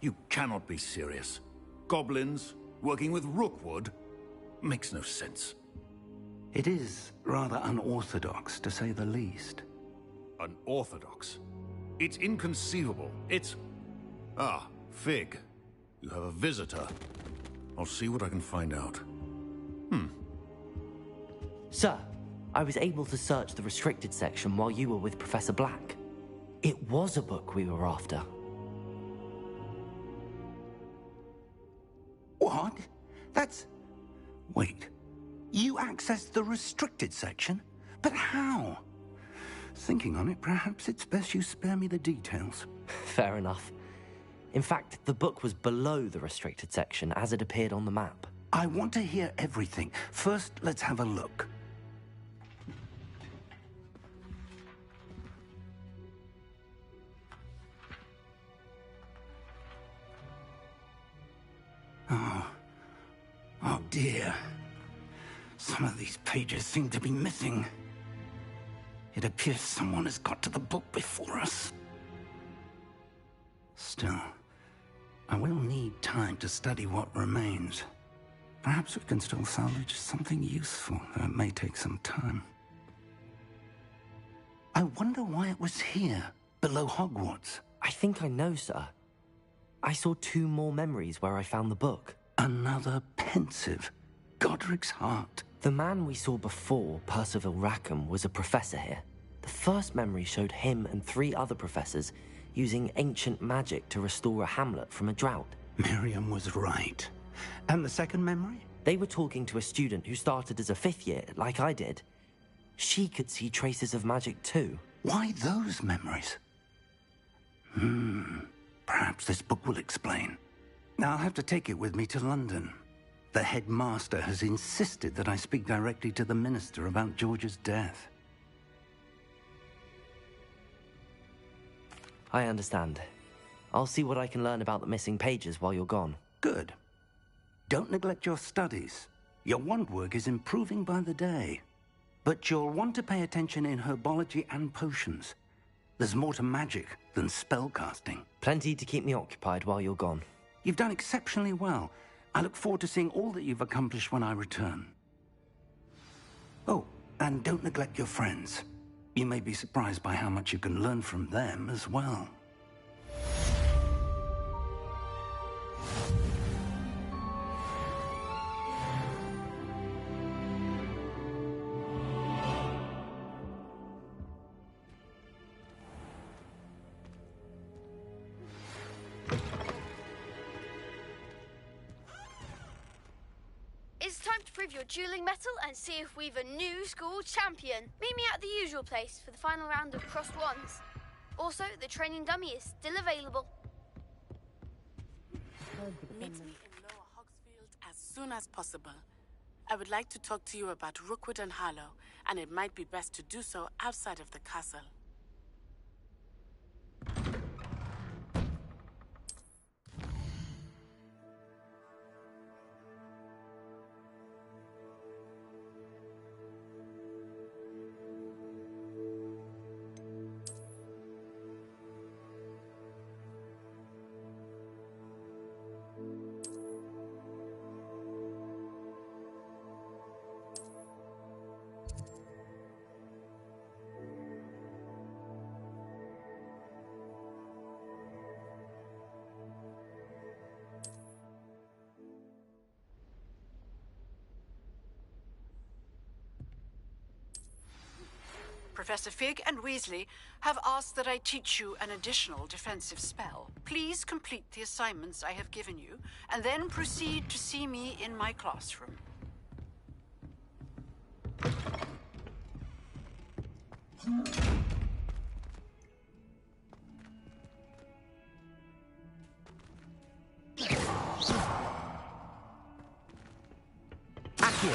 You cannot be serious. Goblins working with Rookwood? Makes no sense. It is rather unorthodox, to say the least. Unorthodox? It's inconceivable. It's... Ah, Fig. You have a visitor. I'll see what I can find out. Sir, I was able to search the restricted section while you were with Professor Black. It was a book we were after. What? That's... Wait. You accessed the restricted section? But how? Thinking on it, perhaps it's best you spare me the details. Fair enough. In fact, the book was below the restricted section as it appeared on the map. I want to hear everything. First, let's have a look. Oh dear. Some of these pages seem to be missing. It appears someone has got to the book before us. Still, I will need time to study what remains. Perhaps we can still salvage something useful, though it may take some time. I wonder why it was here, below Hogwarts. I think I know, sir. I saw 2 more memories where I found the book. Another pensive. Godric's heart. The man we saw before, Percival Rackham, was a professor here. The first memory showed him and 3 other professors using ancient magic to restore a hamlet from a drought. Miriam was right. And the second memory? They were talking to a student who started as a 5th year, like I did. She could see traces of magic too. Why those memories? Perhaps this book will explain. Now I'll have to take it with me to London. The headmaster has insisted that I speak directly to the minister about George's death. I understand. I'll see what I can learn about the missing pages while you're gone. Good. Don't neglect your studies. Your wand work is improving by the day. But you'll want to pay attention in herbology and potions. There's more to magic than spellcasting. Plenty to keep me occupied while you're gone. You've done exceptionally well. I look forward to seeing all that you've accomplished when I return. Oh, and don't neglect your friends. You may be surprised by how much you can learn from them as well. It's time to prove your dueling mettle and see if we've a new school champion. Meet me at the usual place for the final round of crossed wands. Also, the training dummy is still available. Meet me in Lower Hogsfield as soon as possible. I would like to talk to you about Rookwood and Harlow, and it might be best to do so outside of the castle. Professor Fig and Weasley have asked that I teach you an additional defensive spell. Please complete the assignments I have given you, and then proceed to see me in my classroom. Accio!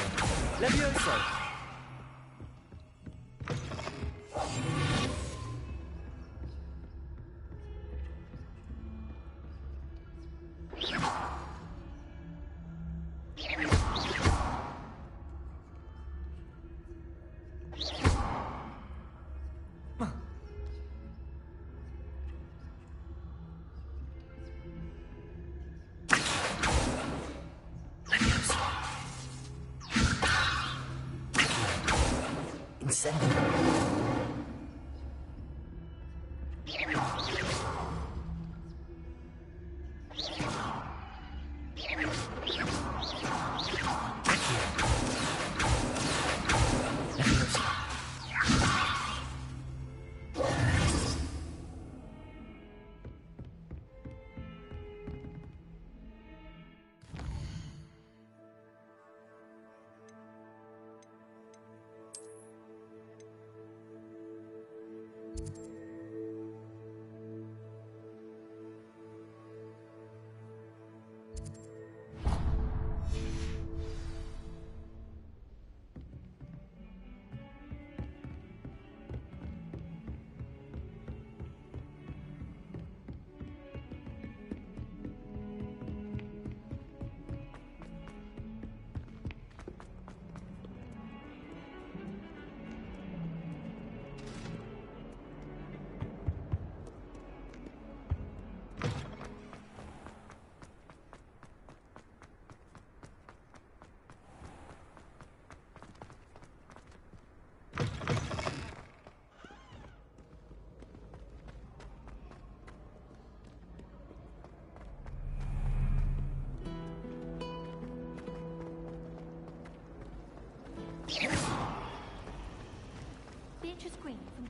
Levioso! said.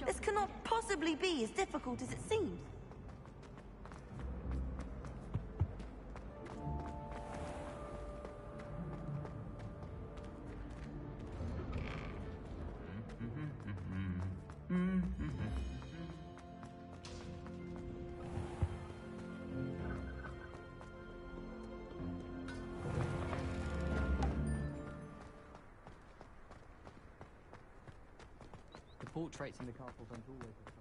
This cannot possibly be as difficult as it seems. The portraits in the castle don't always look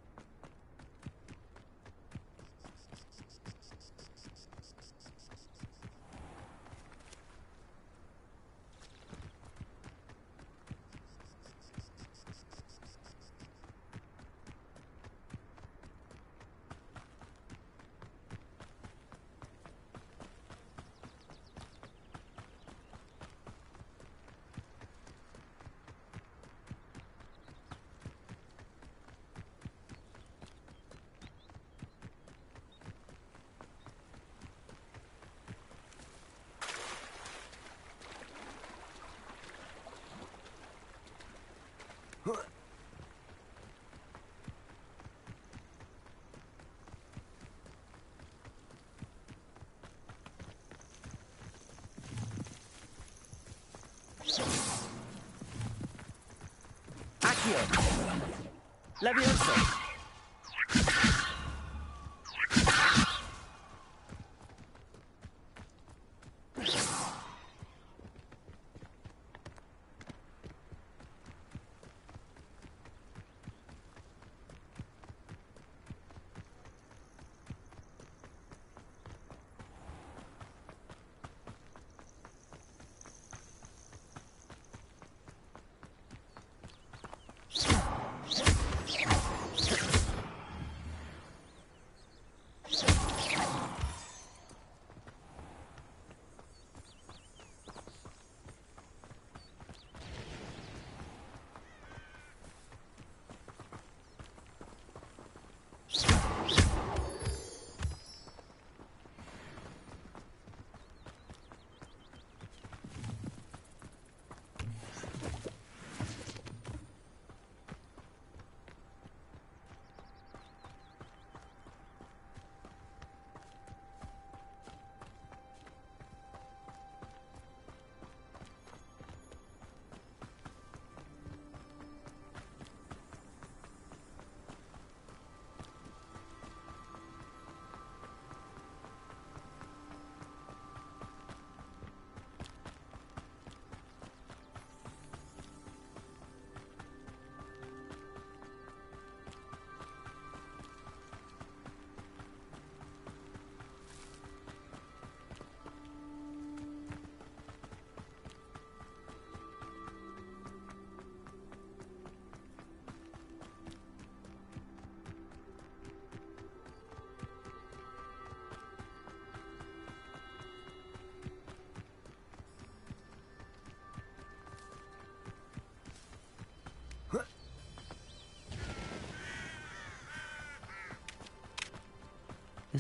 Levioso!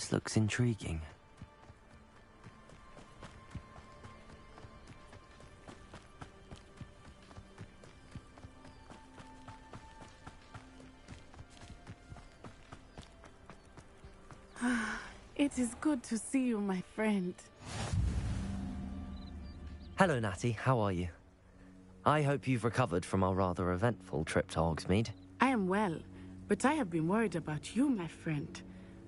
This looks intriguing. It is good to see you, my friend. Hello, Natty. How are you? I hope you've recovered from our rather eventful trip to Hogsmeade. I am well, but I have been worried about you, my friend.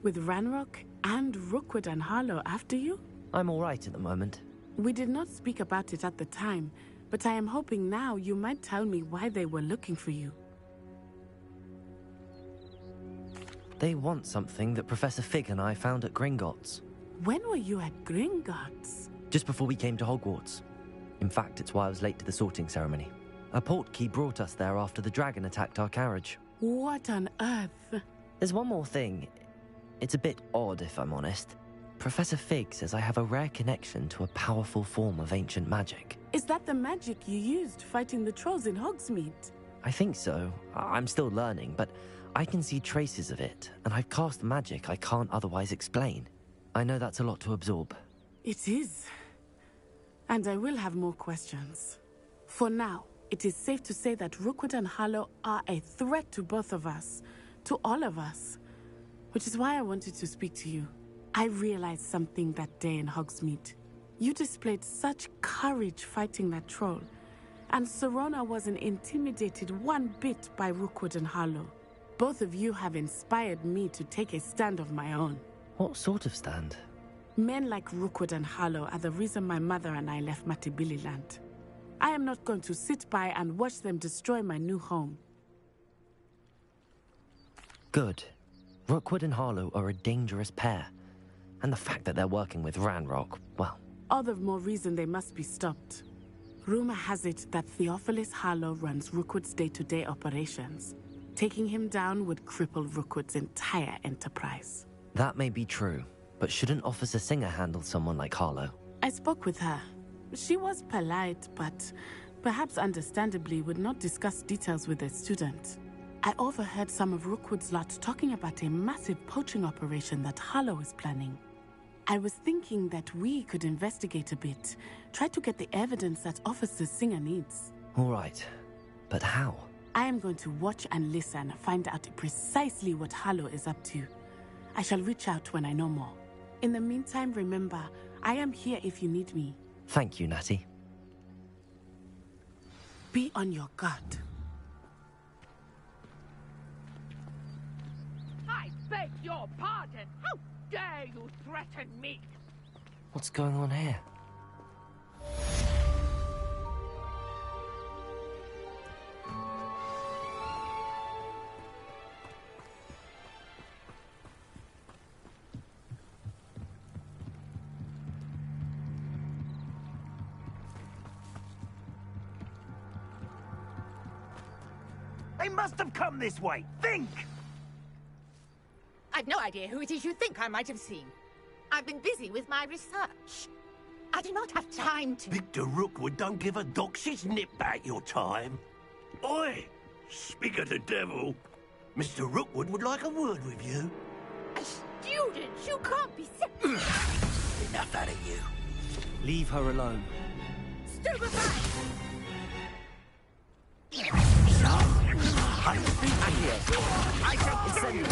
With Ranrock and Rookwood and Harlow after you? I'm all right at the moment. We did not speak about it at the time, but I am hoping now you might tell me why they were looking for you. They want something that Professor Fig and I found at Gringotts. When were you at Gringotts? Just before we came to Hogwarts. In fact, it's why I was late to the sorting ceremony. A portkey brought us there after the dragon attacked our carriage. What on earth? There's one more thing. It's a bit odd, if I'm honest. Professor Fig says I have a rare connection to a powerful form of ancient magic. Is that the magic you used fighting the trolls in Hogsmeade? I think so. I'm still learning, but I can see traces of it, and I've cast magic I can't otherwise explain. I know that's a lot to absorb. It is. And I will have more questions. For now, it is safe to say that Rookwood and Harlow are a threat to both of us, to all of us. Which is why I wanted to speak to you. I realized something that day in Hogsmeade. You displayed such courage fighting that troll, and Serona wasn't intimidated one bit by Rookwood and Harlow. Both of you have inspired me to take a stand of my own. What sort of stand? Men like Rookwood and Harlow are the reason my mother and I left Matibililand. I am not going to sit by and watch them destroy my new home. Good. Rookwood and Harlow are a dangerous pair. And the fact that they're working with Ranrock, well... All the more reason they must be stopped. Rumor has it that Theophilus Harlow runs Rookwood's day-to-day operations. Taking him down would cripple Rookwood's entire enterprise. That may be true, but shouldn't Officer Singer handle someone like Harlow? I spoke with her. She was polite, but perhaps understandably would not discuss details with a student. I overheard some of Rookwood's lot talking about a massive poaching operation that Harlow is planning. I was thinking that we could investigate a bit, try to get the evidence that Officer Singer needs. All right, but how? I am going to watch and listen, find out precisely what Harlow is up to. I shall reach out when I know more. In the meantime, remember, I am here if you need me. Thank you, Natty. Be on your guard. I beg your pardon! How dare you threaten me? What's going on here? They must have come this way. Think! I've no idea who it is you think I might have seen. I've been busy with my research. I do not have time to... Victor Rookwood don't give a doxy's nip back your time. Oi! Speak of the devil. Mr. Rookwood would like a word with you. A student? You can't be serious. Enough out of you. Leave her alone. Stupefy! I shall kill you!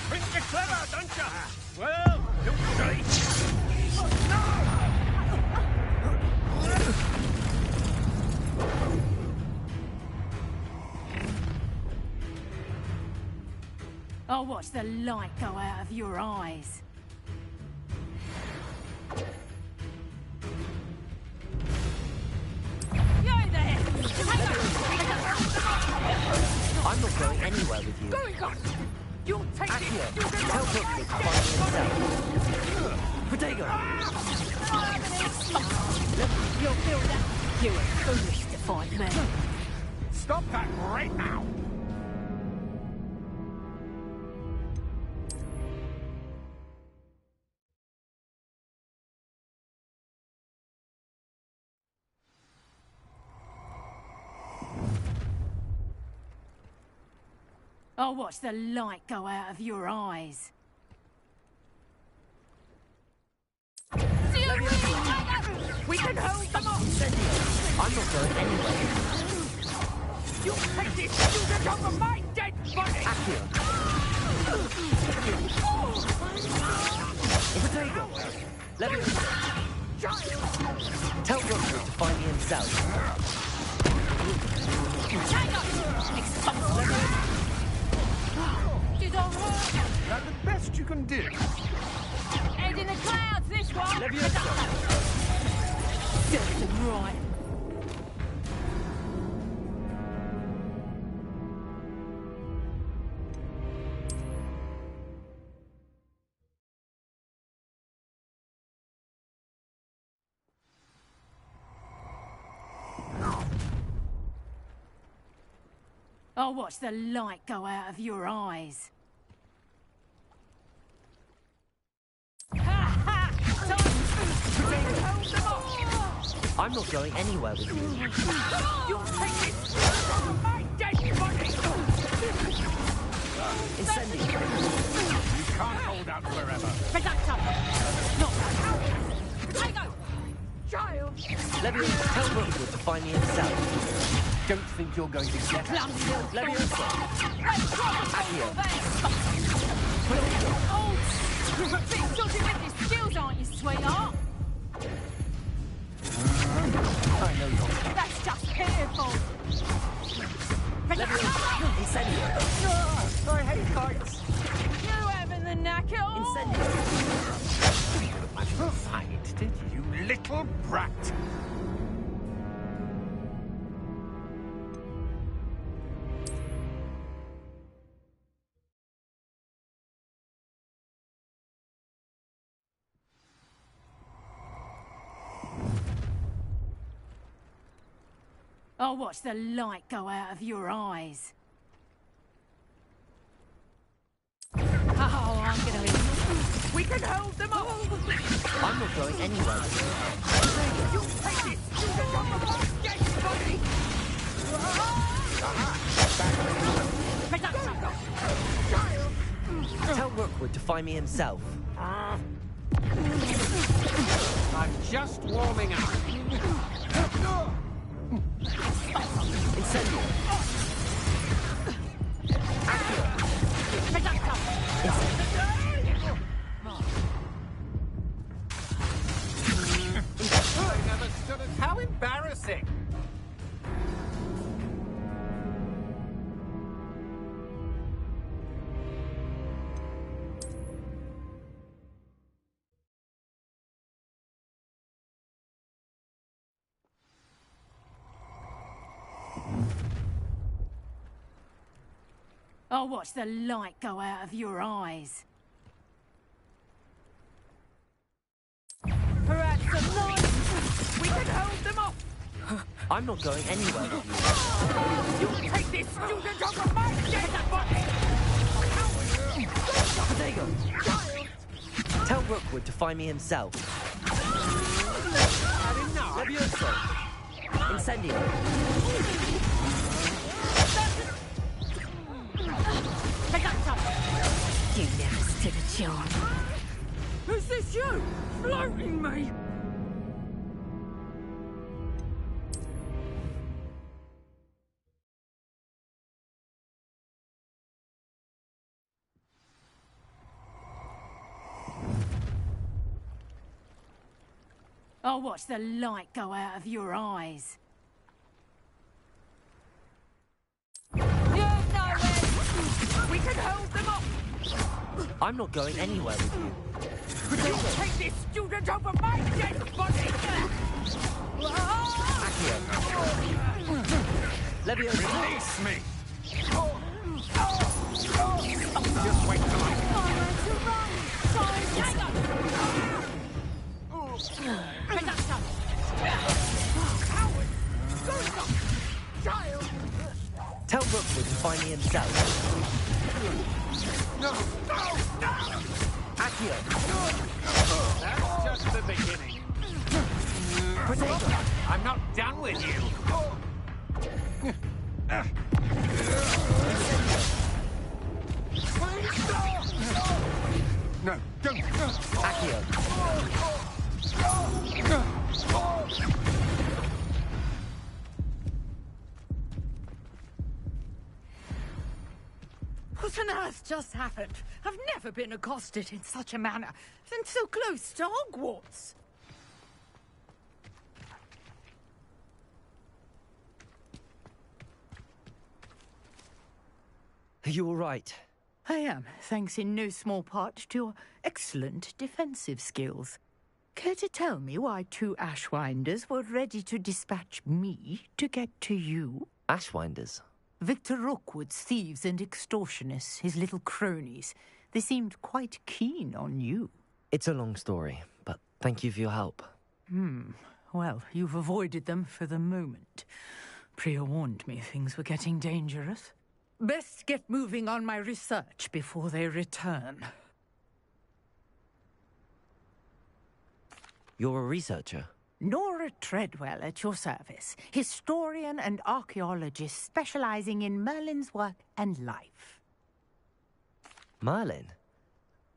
Think you're clever, don't you? Well, you'll see. I'll watch the light go out of your eyes. I'm not going anywhere with you. Going on! You'll take it! Accio, tell Rookwood to find himself. Protego! You'll feel that. You are foolish to fight me. Stop that right now! I'll watch the light go out of your eyes. We can hold them off! I'm not going anywhere. You'll take this student over my dead body! Accio! Potato! Leviosa! Tell Rookwood to find me himself. Did I hurt? That's the best you can do. Head in the clouds, this one! Leviosa! Serves him right. I'll watch the light go out of your eyes. I'm not going anywhere with you. You'll take this from my dead body! Incendio! You can't hold out forever. Reducto! Not Potato! Child! Leviosa, tell Rookwood to find me himself. Don't think you're going to get it. Leviosa! Accio! Oh, you're a bit dodgy with your skills, aren't you, sweetheart? I know you're... That's just pitiful. Incendio! I hate heights. You having the knack at all? Incendio! Fight, did you, little brat? I'll watch the light go out of your eyes. Oh, I'm gonna leave. We can hold them all. I'm not going anywhere with you. You'll take this. You can go on my dead body. Tell Rookwood to find me himself. I'm just warming up. Incendio! Accio! How embarrassing! I'll watch the light go out of your eyes. Perhaps the light. We can hold them off. I'm not going anywhere with you. You'll take this student over my dead body. Potato! Tell Rookwood to find me himself. Leviosa! Incendio! You never stood a chance. Is this you? Floating me? I'll watch the light go out of your eyes. You're nowhere. We can hold them up. I'm not going anywhere with you. You'll take this student over my dead body. Accio! Leviosa! Release me! Just wait till I... Tell Rookwood to find me himself. No! No! No! Accio! That's just the beginning. Potato! I'm not done with you. earth just happened? I've never been accosted in such a manner, and so close to Hogwarts. Are you all right? I am, thanks in no small part to your excellent defensive skills. Care to tell me why 2 Ashwinders were ready to dispatch me to get to you? Ashwinders? Victor Rookwood's thieves and extortionists, his little cronies. They seemed quite keen on you. It's a long story, but thank you for your help. Well, you've avoided them for the moment. Priya warned me things were getting dangerous. Best get moving on my research before they return. You're a researcher? Nora Treadwell at your service, historian and archaeologist specializing in Merlin's work and life. Merlin?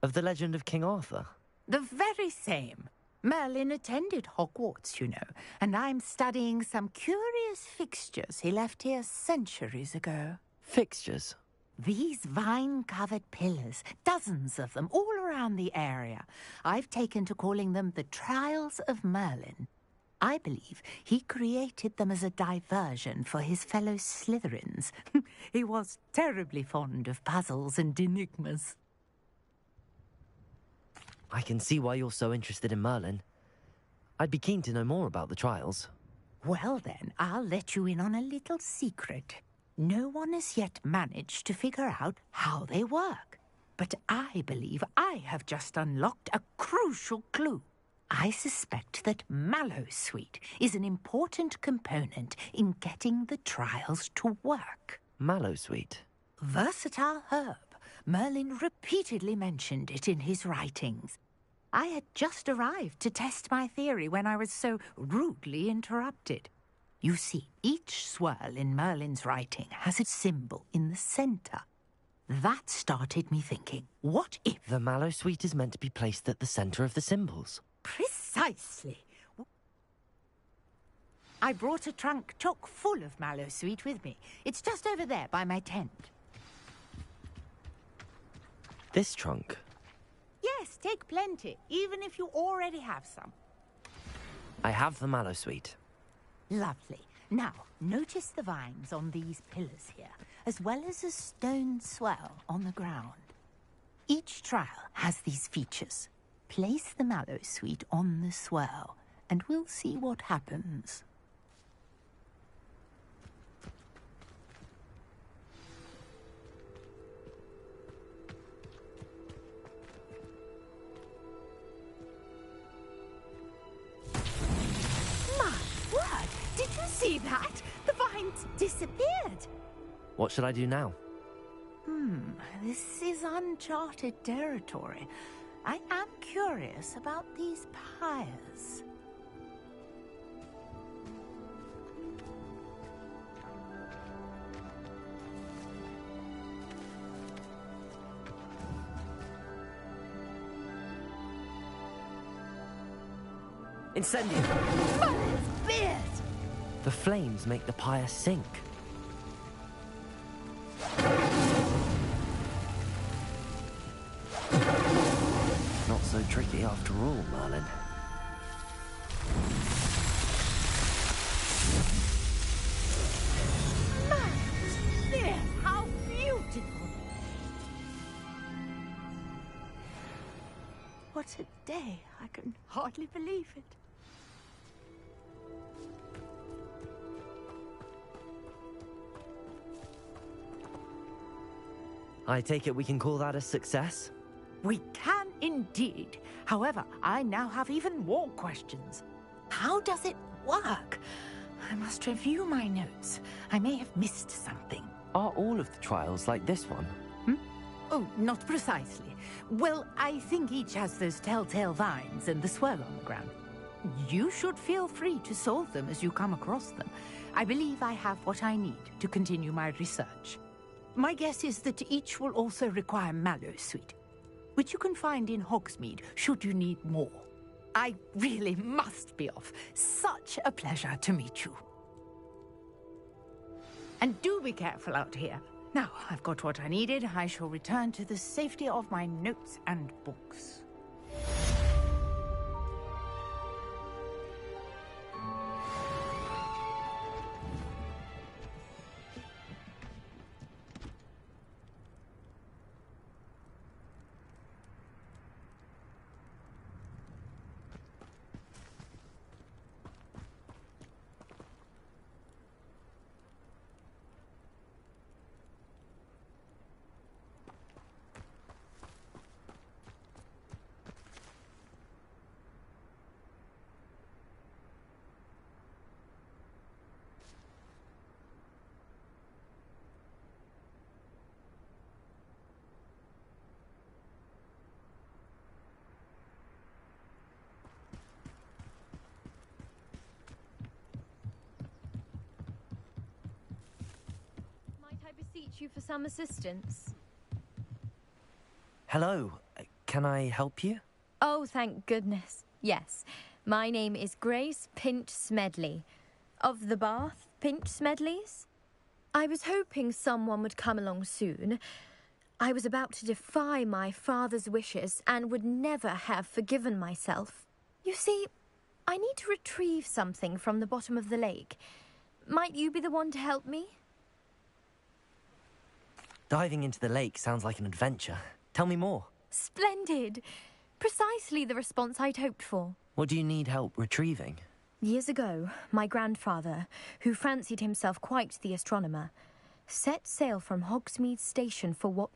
Of the legend of King Arthur? The very same. Merlin attended Hogwarts, you know, and I'm studying some curious fixtures he left here centuries ago. Fixtures? These vine-covered pillars, dozens of them, all around the area. I've taken to calling them the Trials of Merlin. I believe he created them as a diversion for his fellow Slytherins. He was terribly fond of puzzles and enigmas. I can see why you're so interested in Merlin. I'd be keen to know more about the trials. Well then, I'll let you in on a little secret. No one has yet managed to figure out how they work. But I believe I have just unlocked a crucial clue. I suspect that Mallowsweet is an important component in getting the trials to work. Mallowsweet? Versatile herb. Merlin repeatedly mentioned it in his writings. I had just arrived to test my theory when I was so rudely interrupted. You see, each swirl in Merlin's writing has a symbol in the center. That started me thinking, what if... The Mallowsweet is meant to be placed at the center of the symbols. Precisely. I brought a trunk chock full of Mallowsweet with me. It's just over there by my tent. This trunk? Yes, take plenty, even if you already have some. I have the Mallowsweet. Lovely. Now, notice the vines on these pillars here, as well as a stone swell on the ground. Each trial has these features. Place the Mallowsweet on the swell, and we'll see what happens. Did you see that? The vines disappeared. What should I do now? This is uncharted territory. I am curious about these pyres. Incendio! Merlin's beard! The flames make the pyre sink. Not so tricky after all, Merlin. Merlin's beard! How beautiful! What a day! I can hardly believe it. I take it we can call that a success? We can indeed. However, I now have even more questions. How does it work? I must review my notes. I may have missed something. Are all of the trials like this one? Oh, not precisely. Well, I think each has those telltale vines and the swirl on the ground. You should feel free to solve them as you come across them. I believe I have what I need to continue my research. My guess is that each will also require Mallowsweet, which you can find in Hogsmeade should you need more. I really must be off. Such a pleasure to meet you. And do be careful out here. Now, I've got what I needed. I shall return to the safety of my notes and books. I beseech you for some assistance? Hello, can I help you? Oh, thank goodness. Yes, my name is Grace Pinch Smedley, of the Bath Pinch Smedleys. I was hoping someone would come along soon. I was about to defy my father's wishes and would never have forgiven myself. You see, I need to retrieve something from the bottom of the lake. Might you be the one to help me? Diving into the lake sounds like an adventure. Tell me more. Splendid! Precisely the response I'd hoped for. What do you need help retrieving? Years ago, my grandfather, who fancied himself quite the astronomer, set sail from Hogsmeade Station for what...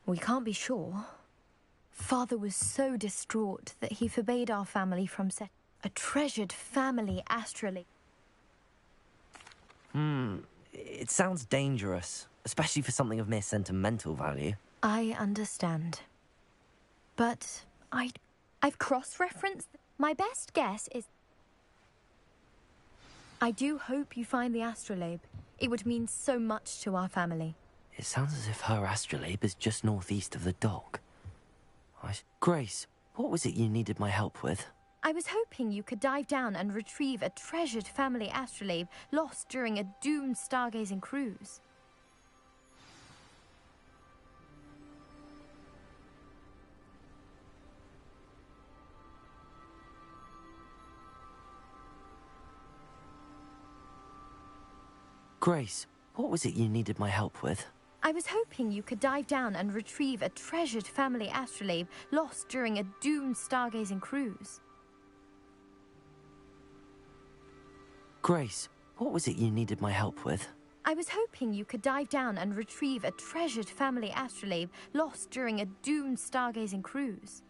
we can't be sure. Father was so distraught that he forbade our family from set... a treasured family astrolabe. It sounds dangerous, especially for something of mere sentimental value. I understand. But I've cross-referenced... My best guess is... I do hope you find the astrolabe. It would mean so much to our family. It sounds as if her astrolabe is just northeast of the dock. Grace, what was it you needed my help with? I was hoping you could dive down and retrieve a treasured family astrolabe lost during a doomed stargazing cruise. Grace, what was it you needed my help with? I was hoping you could dive down and retrieve a treasured family astrolabe lost during a doomed stargazing cruise. Grace, what was it you needed my help with? I was hoping you could dive down and retrieve a treasured family astrolabe lost during a doomed stargazing cruise.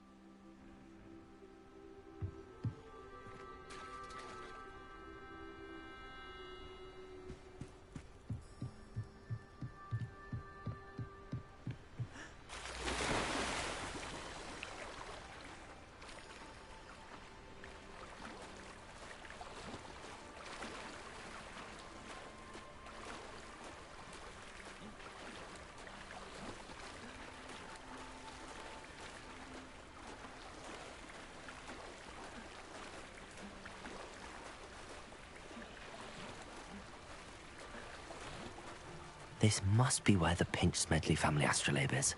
This must be where the Pinch Smedley family astrolabe is.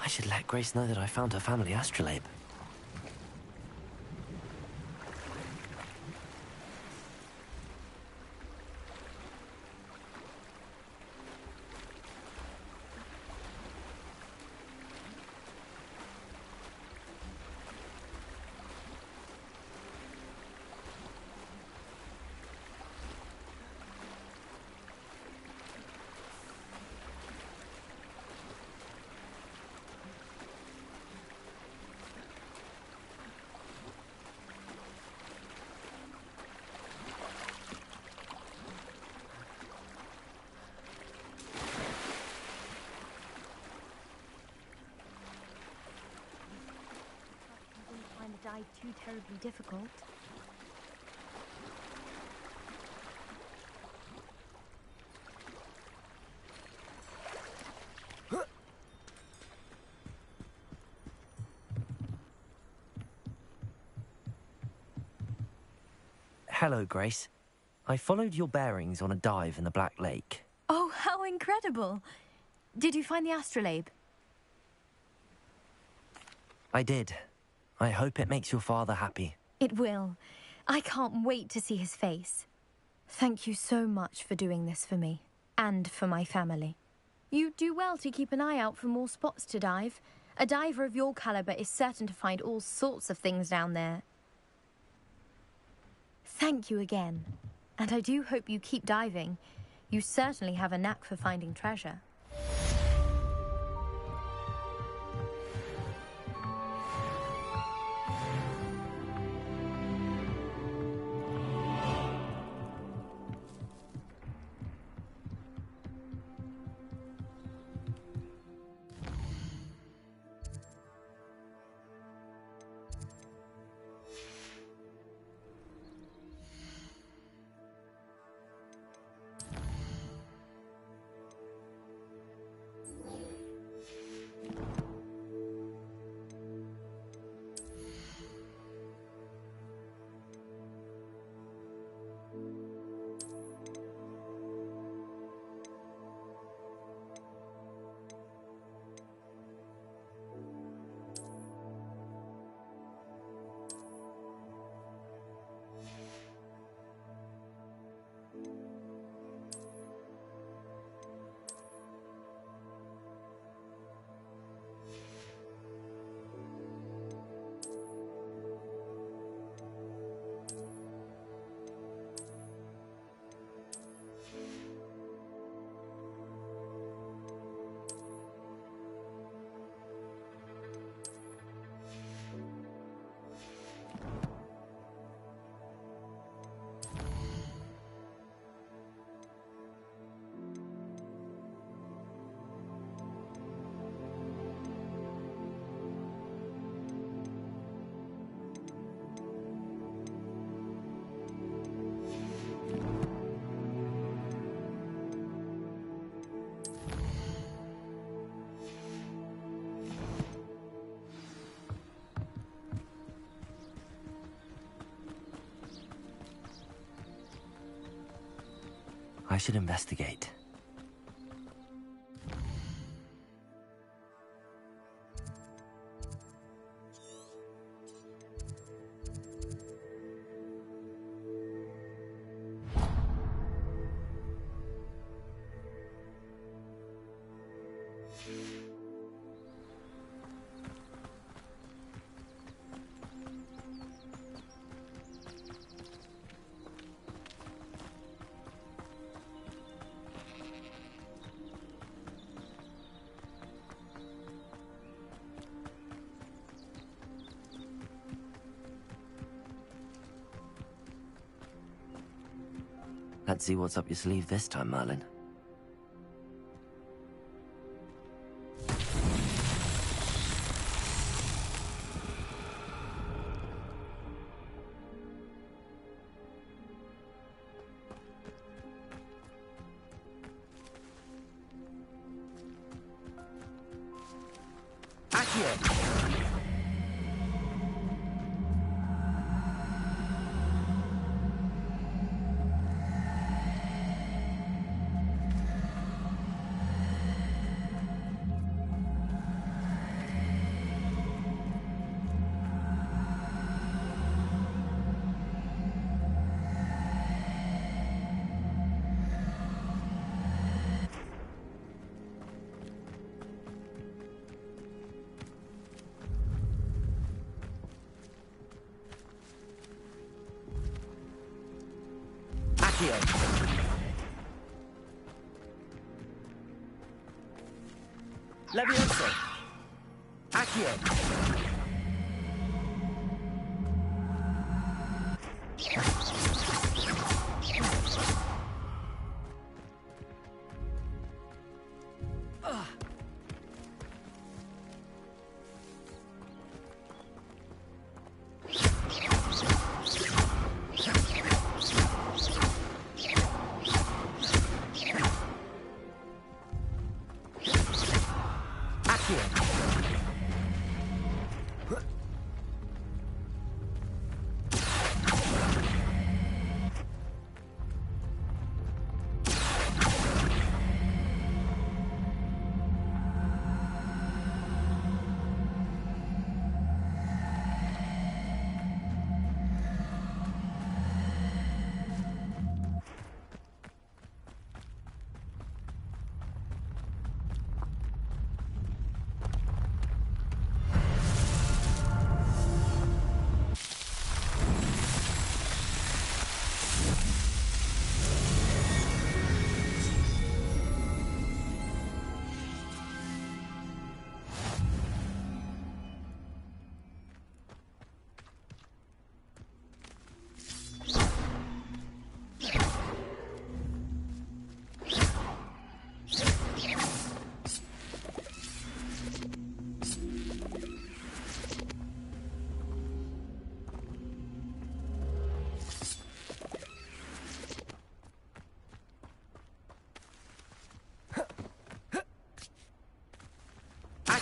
I should let Grace know that I found her family astrolabe. dive too terribly difficult. Hello, Grace. I followed your bearings on a dive in the Black Lake. Oh, how incredible! Did you find the astrolabe? I did. I hope it makes your father happy. It will. I can't wait to see his face. Thank you so much for doing this for me, and for my family. You do well to keep an eye out for more spots to dive. A diver of your caliber is certain to find all sorts of things down there. Thank you again. And I do hope you keep diving. You certainly have a knack for finding treasure. I should investigate. Let's see what's up your sleeve this time, Merlin. Levioso. Accio.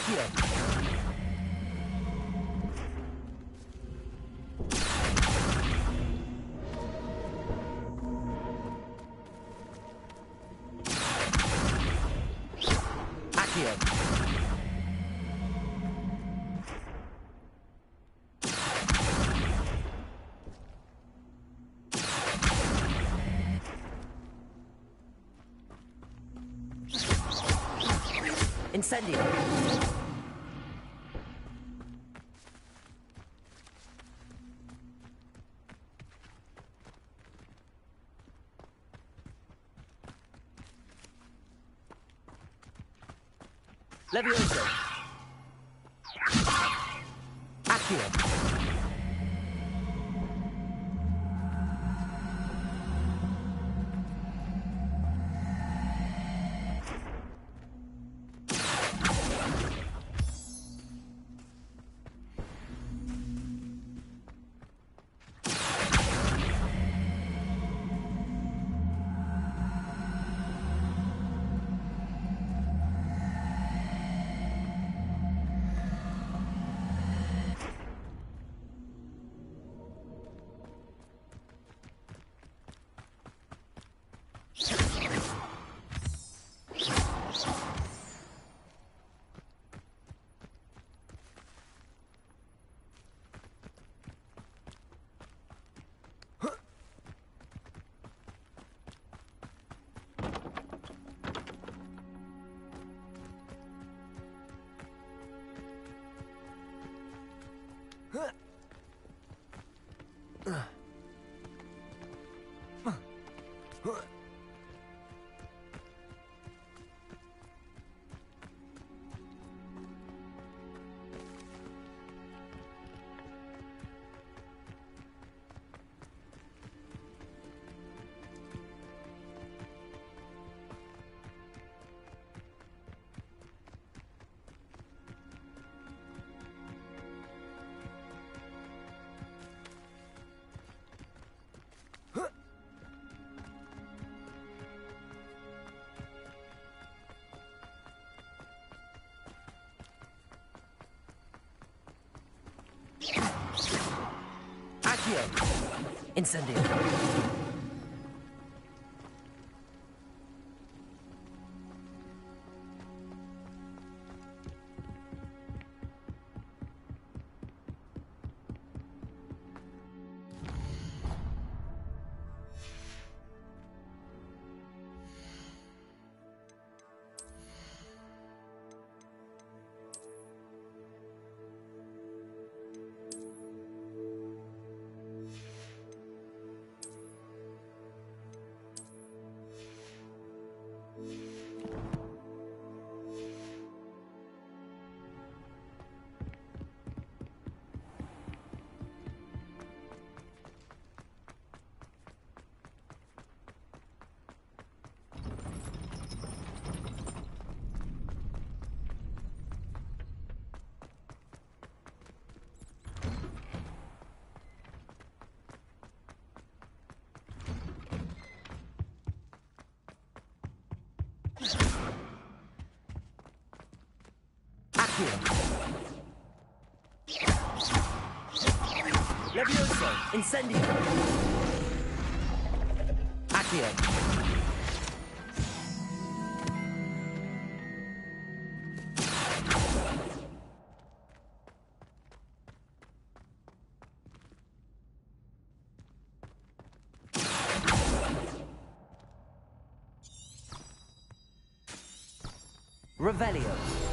Accio. Incendio. Levioso. Accio. Accio. Incendio. Levioso. Incendio. Accio. Revelio.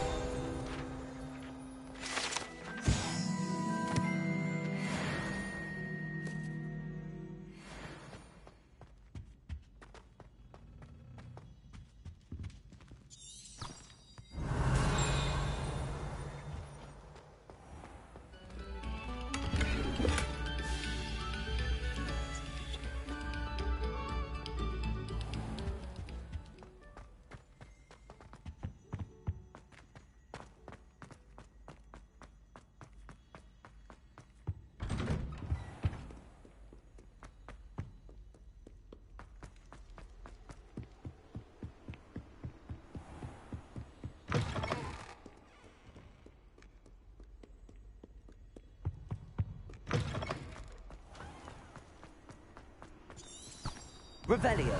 Revelio.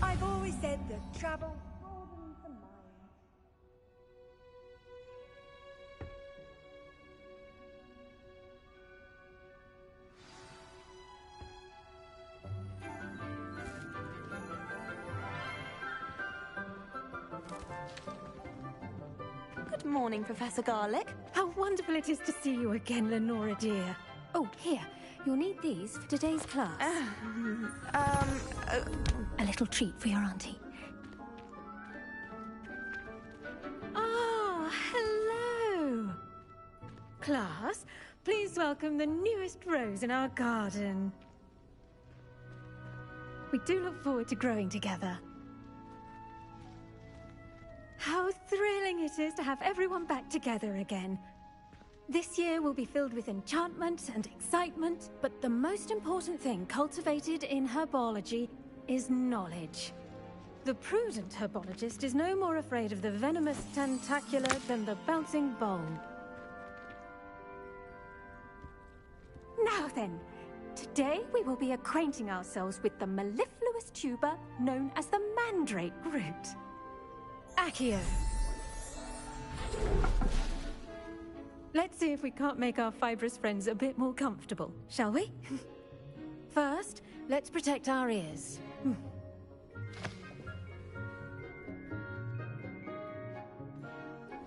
I've always said that travel broadens the mind. Good morning, Professor Garlick. How wonderful it is to see you again, Lenora dear. Oh, here. You'll need these for today's class. A little treat for your auntie. Oh, hello. Class, please welcome the newest rose in our garden. We do look forward to growing together. How thrilling it is to have everyone back together again. This year will be filled with enchantment and excitement, but the most important thing cultivated in herbology is knowledge. The prudent herbologist is no more afraid of the venomous tentacular than the bouncing bulb. Now then, today we will be acquainting ourselves with the mellifluous tuber known as the mandrake root. Accio. Let's see if we can't make our fibrous friends a bit more comfortable, shall we? First, let's protect our ears.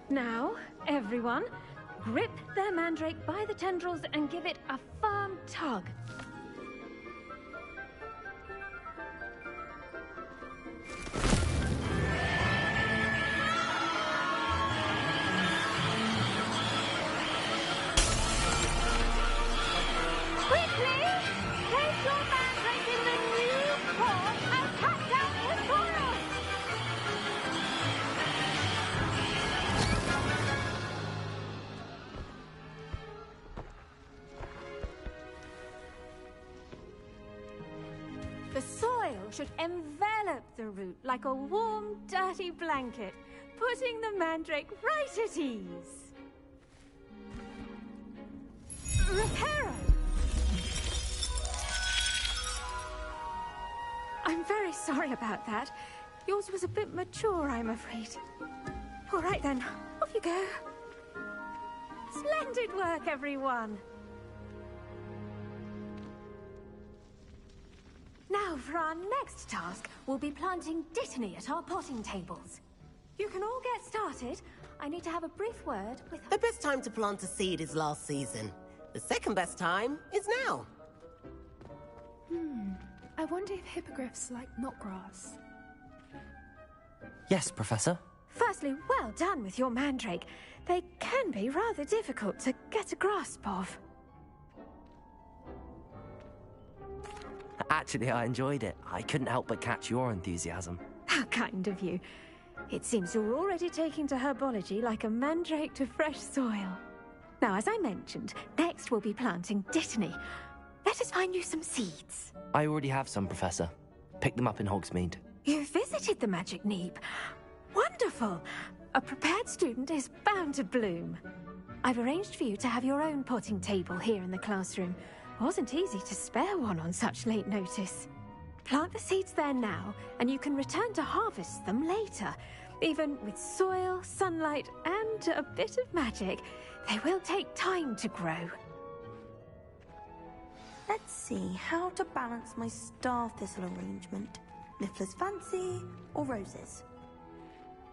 Now, everyone, grip their mandrake by the tendrils and give it a firm tug. The soil should envelop the root like a warm, dirty blanket, putting the mandrake right at ease. Reparo! I'm very sorry about that. Yours was a bit mature, I'm afraid. All right then, off you go. Splendid work, everyone. Now, for our next task, we'll be planting Dittany at our potting tables. You can all get started. I need to have a brief word with... The best time to plant a seed is last season. The second best time is now. I wonder if hippogriffs like knotgrass. Yes, Professor. Firstly, well done with your mandrake. They can be rather difficult to get a grasp of. Actually, I enjoyed it. I couldn't help but catch your enthusiasm. How kind of you. It seems you're already taking to herbology like a mandrake to fresh soil. Now, as I mentioned, next we'll be planting Dittany. Let us find you some seeds. I already have some, Professor. Picked them up in Hogsmeade. You visited the Magic Neep. Wonderful! A prepared student is bound to bloom. I've arranged for you to have your own potting table here in the classroom. Wasn't easy to spare one on such late notice. Plant the seeds there now, and you can return to harvest them later. Even with soil, sunlight, and a bit of magic, they will take time to grow. Let's see how to balance my star thistle arrangement. Niffler's fancy or roses?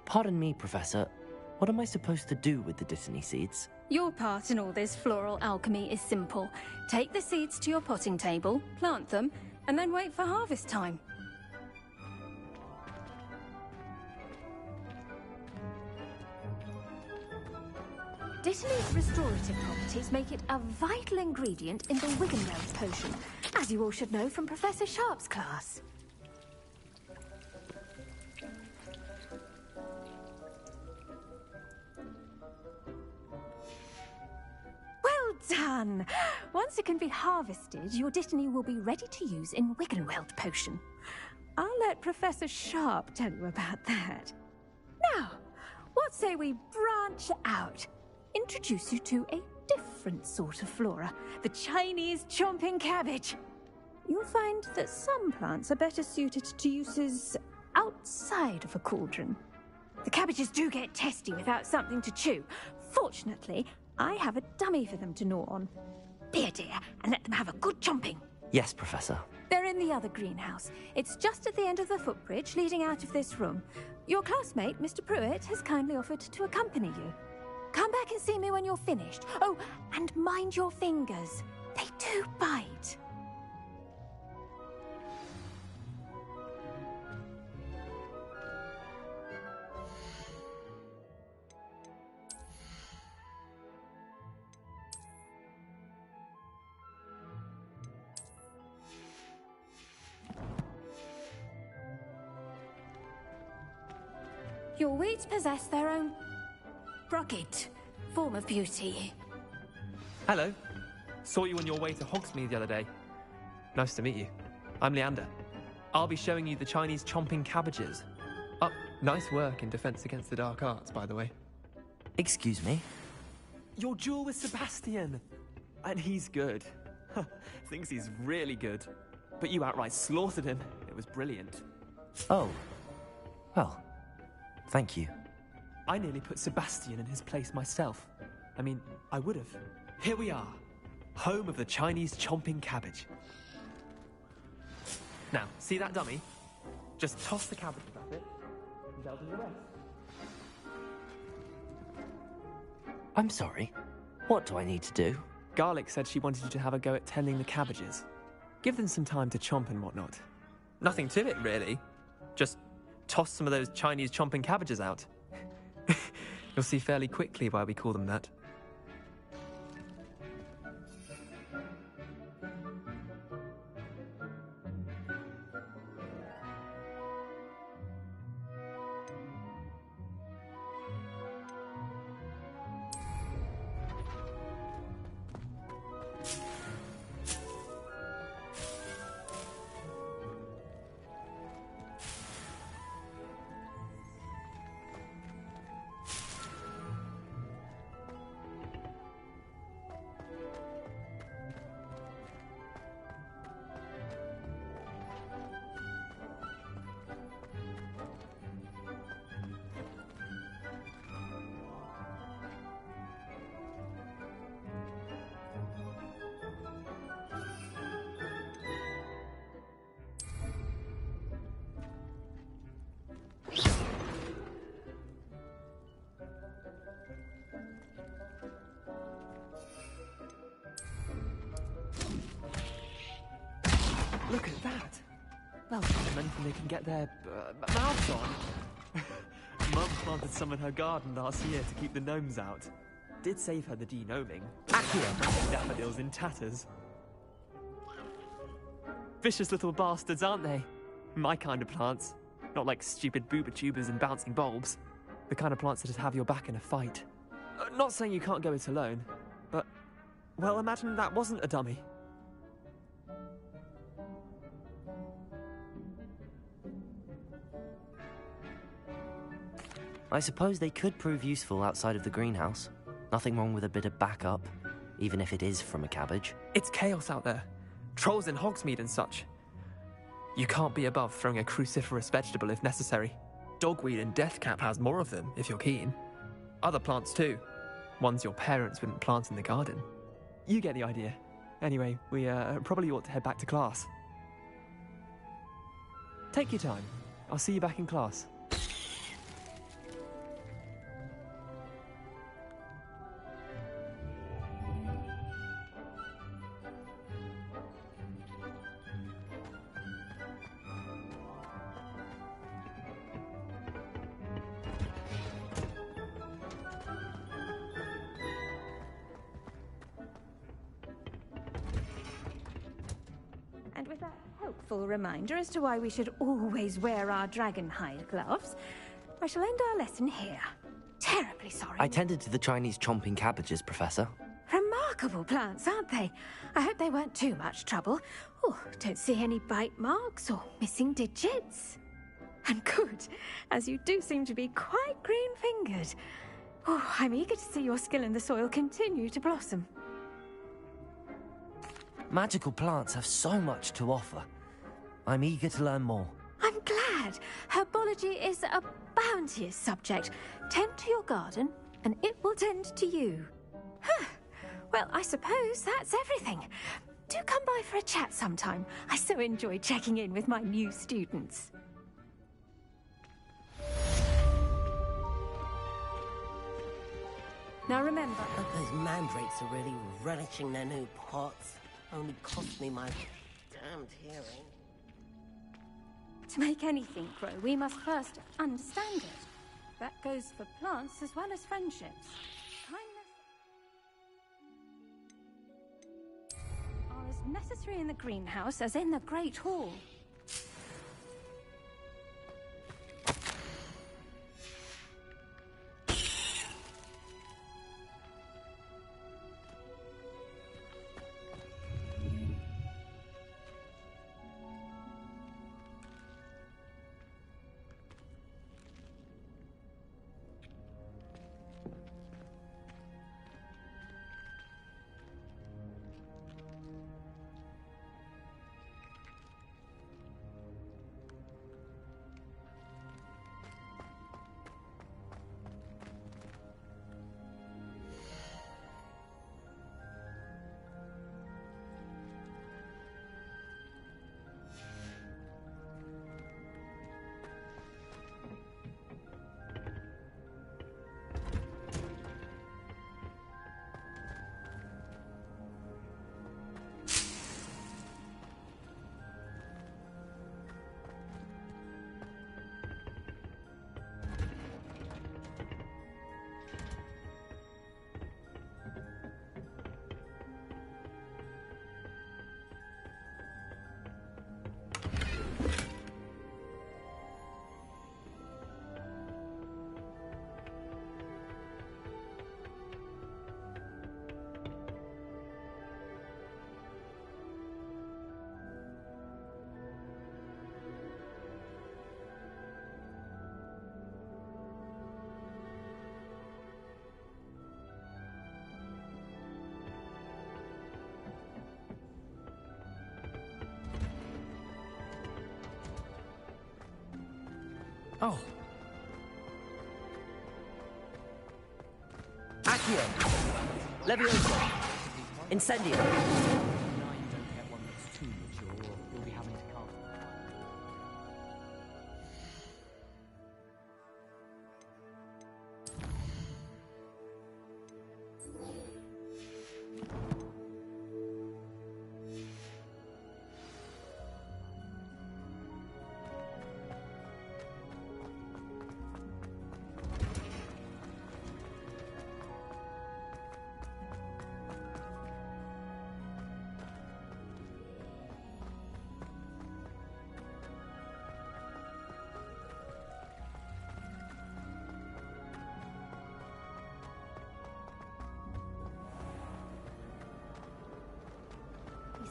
Pardon me, Professor. What am I supposed to do with the Dittany seeds? Your part in all this floral alchemy is simple. Take the seeds to your potting table, plant them, and then wait for harvest time. Dittany's restorative properties make it a vital ingredient in the Wiggenweld potion, as you all should know from Professor Sharp's class. Well done! Once it can be harvested, your Dittany will be ready to use in Wiggenweld potion. I'll let Professor Sharp tell you about that. Now, what say we branch out? Introduce you to a different sort of flora, the Chinese chomping cabbage. You'll find that some plants are better suited to uses outside of a cauldron. The cabbages do get testy without something to chew. Fortunately, I have a dummy for them to gnaw on. Be a dear and let them have a good chomping. Yes, Professor. They're in the other greenhouse. It's just at the end of the footbridge leading out of this room. Your classmate, Mr. Pruitt, has kindly offered to accompany you. Come back and see me when you're finished. Oh, and mind your fingers. They do bite. Your weeds possess their own rugged form of beauty. Hello. Saw you on your way to Hogsmeade the other day. Nice to meet you. I'm Leander. I'll be showing you the Chinese chomping cabbages. Oh, nice work in Defense Against the Dark Arts, by the way. Excuse me? Your duel with Sebastian. And he's good. Thinks he's really good. But you outright slaughtered him. It was brilliant. Oh. Well, thank you. I nearly put Sebastian in his place myself. I mean, I would have. Here we are. Home of the Chinese chomping cabbage. Now, see that dummy? Just toss the cabbage at it, and they'll do the rest. I'm sorry. What do I need to do? Garlic said she wanted you to have a go at tending the cabbages. Give them some time to chomp and whatnot. Nothing to it, really. Just toss some of those Chinese chomping cabbages out. You'll see fairly quickly why we call them that. Look at that! Well, anything they can get their mouths on. Mum planted some in her garden last year to keep the gnomes out. Did save her the de-gnoming. Accurate. Daffodils in tatters. Vicious little bastards, aren't they? My kind of plants. Not like stupid booba tubers and bouncing bulbs. The kind of plants that'd have your back in a fight. Not saying you can't go it alone, but, well, imagine that wasn't a dummy. I suppose they could prove useful outside of the greenhouse. Nothing wrong with a bit of backup, even if it is from a cabbage. It's chaos out there. Trolls in Hogsmeade and such. You can't be above throwing a cruciferous vegetable if necessary. Dogweed and deathcap has more of them, if you're keen. Other plants too. Ones your parents wouldn't plant in the garden. You get the idea. Anyway, we probably ought to head back to class. Take your time. I'll see you back in class. And with that helpful reminder as to why we should always wear our dragon hide gloves, I shall end our lesson here. Terribly sorry. I tended to the Chinese chomping cabbages, Professor. Remarkable plants, aren't they? I hope they weren't too much trouble. Oh, don't see any bite marks or missing digits. And good, as you do seem to be quite green-fingered. Oh, I'm eager to see your skill in the soil continue to blossom. Magical plants have so much to offer. I'm eager to learn more. I'm glad. Herbology is a bounteous subject. Tend to your garden, and it will tend to you. Huh. Well, I suppose that's everything. Do come by for a chat sometime. I so enjoy checking in with my new students. Now remember... But those mandrakes are really relishing their new pots. Only cost me my damned hearing. To make anything grow, we must first understand it. That goes for plants as well as friendships. Kindness are as necessary in the greenhouse as in the Great Hall. Oh. Accio! Levioso! Incendio!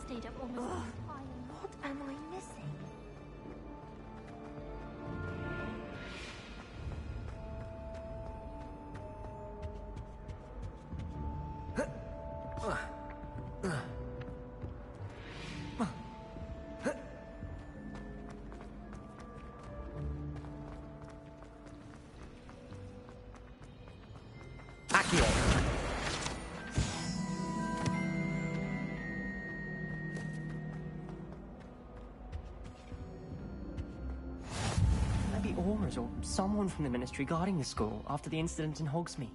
Stayed up almost all time. What am I missing? Accio! Or someone from the Ministry guarding the school after the incident in Hogsmeade.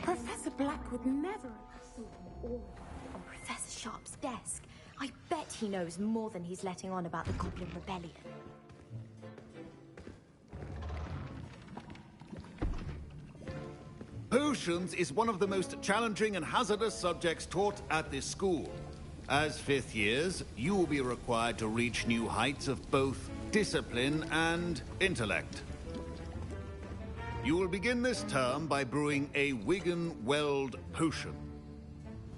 Professor Black would never on Professor Sharp's desk. I bet he knows more than he's letting on about the Goblin Rebellion. Potions is one of the most challenging and hazardous subjects taught at this school. As fifth years, you will be required to reach new heights of both discipline and intellect. You will begin this term by brewing a Wigan-Weld potion.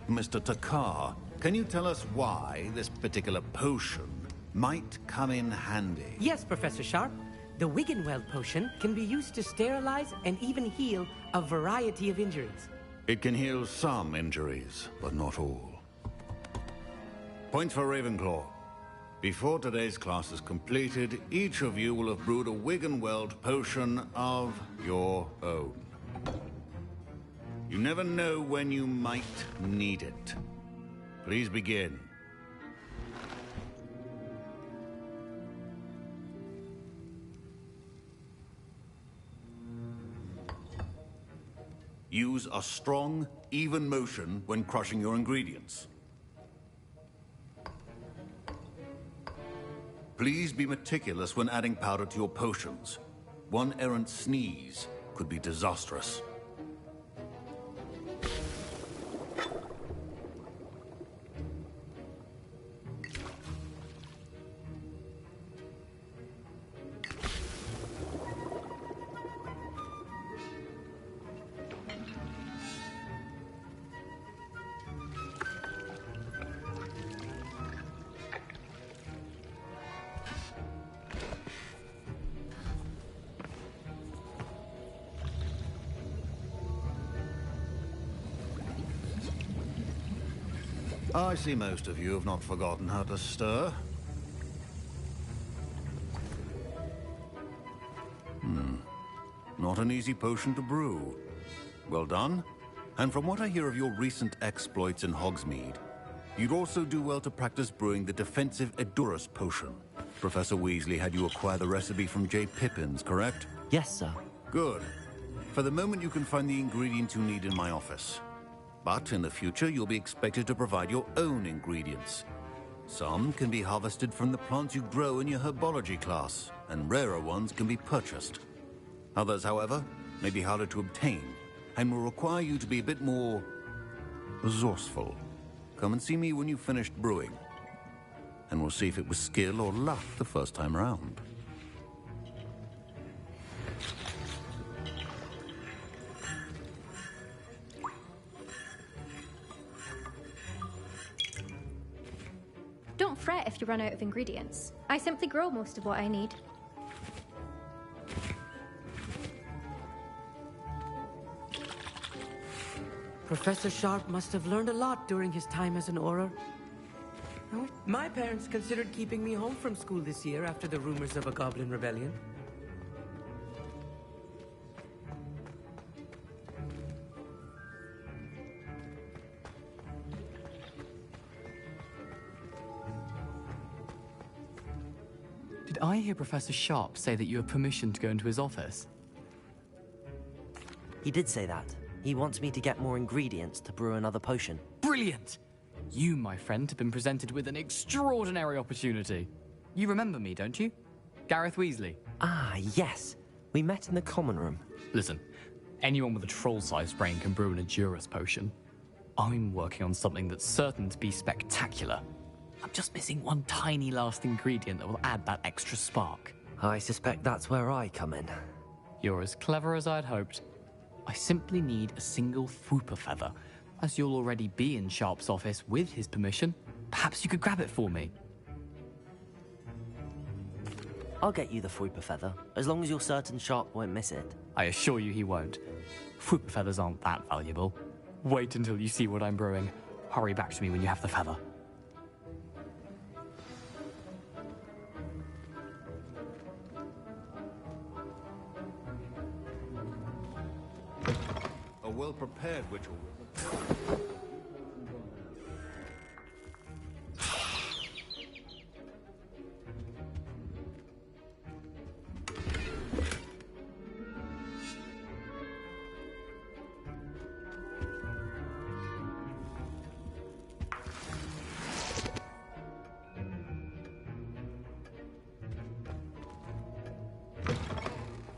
Mr. Takar, can you tell us why this particular potion might come in handy? Yes, Professor Sharp. The Wigan-Weld potion can be used to sterilize and even heal a variety of injuries. It can heal some injuries, but not all. Points for Ravenclaw. Before today's class is completed, each of you will have brewed a Wigan-Weld potion of your own. You never know when you might need it. Please begin. Use a strong, even motion when crushing your ingredients. Please be meticulous when adding powder to your potions. One errant sneeze could be disastrous. I see most of you have not forgotten how to stir. Not an easy potion to brew. Well done. And from what I hear of your recent exploits in Hogsmeade, you'd also do well to practice brewing the defensive Edurus potion. Professor Weasley had you acquire the recipe from J. Pippin's, correct? Yes, sir. Good. For the moment, you can find the ingredients you need in my office. But in the future, you'll be expected to provide your own ingredients. Some can be harvested from the plants you grow in your herbology class, and rarer ones can be purchased. Others, however, may be harder to obtain, and will require you to be a bit more resourceful. Come and see me when you've finished brewing, and we'll see if it was skill or luck the first time around. Don't fret if you run out of ingredients. I simply grow most of what I need. Professor Sharp must have learned a lot during his time as an Auror. My parents considered keeping me home from school this year after the rumors of a goblin rebellion. Did I hear Professor Sharp say that you have permission to go into his office? He did say that. He wants me to get more ingredients to brew another potion. Brilliant! You, my friend, have been presented with an extraordinary opportunity. You remember me, don't you? Gareth Weasley. Ah, yes. We met in the common room. Listen, anyone with a troll-sized brain can brew an Edurus potion. I'm working on something that's certain to be spectacular. I'm just missing one tiny last ingredient that will add that extra spark. I suspect that's where I come in. You're as clever as I'd hoped. I simply need a single Fwooper feather. As you'll already be in Sharp's office with his permission, perhaps you could grab it for me. I'll get you the Fwooper feather, as long as you're certain Sharp won't miss it. I assure you he won't. Fwooper feathers aren't that valuable. Wait until you see what I'm brewing. Hurry back to me when you have the feather. A well-prepared witch will...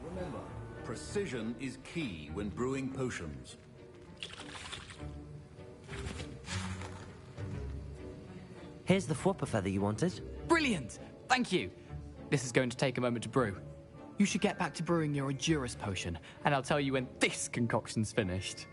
Remember, precision is key when brewing potions. Here's the Whopper feather you wanted. Brilliant! Thank you. This is going to take a moment to brew. You should get back to brewing your Adurus potion, and I'll tell you when this concoction's finished.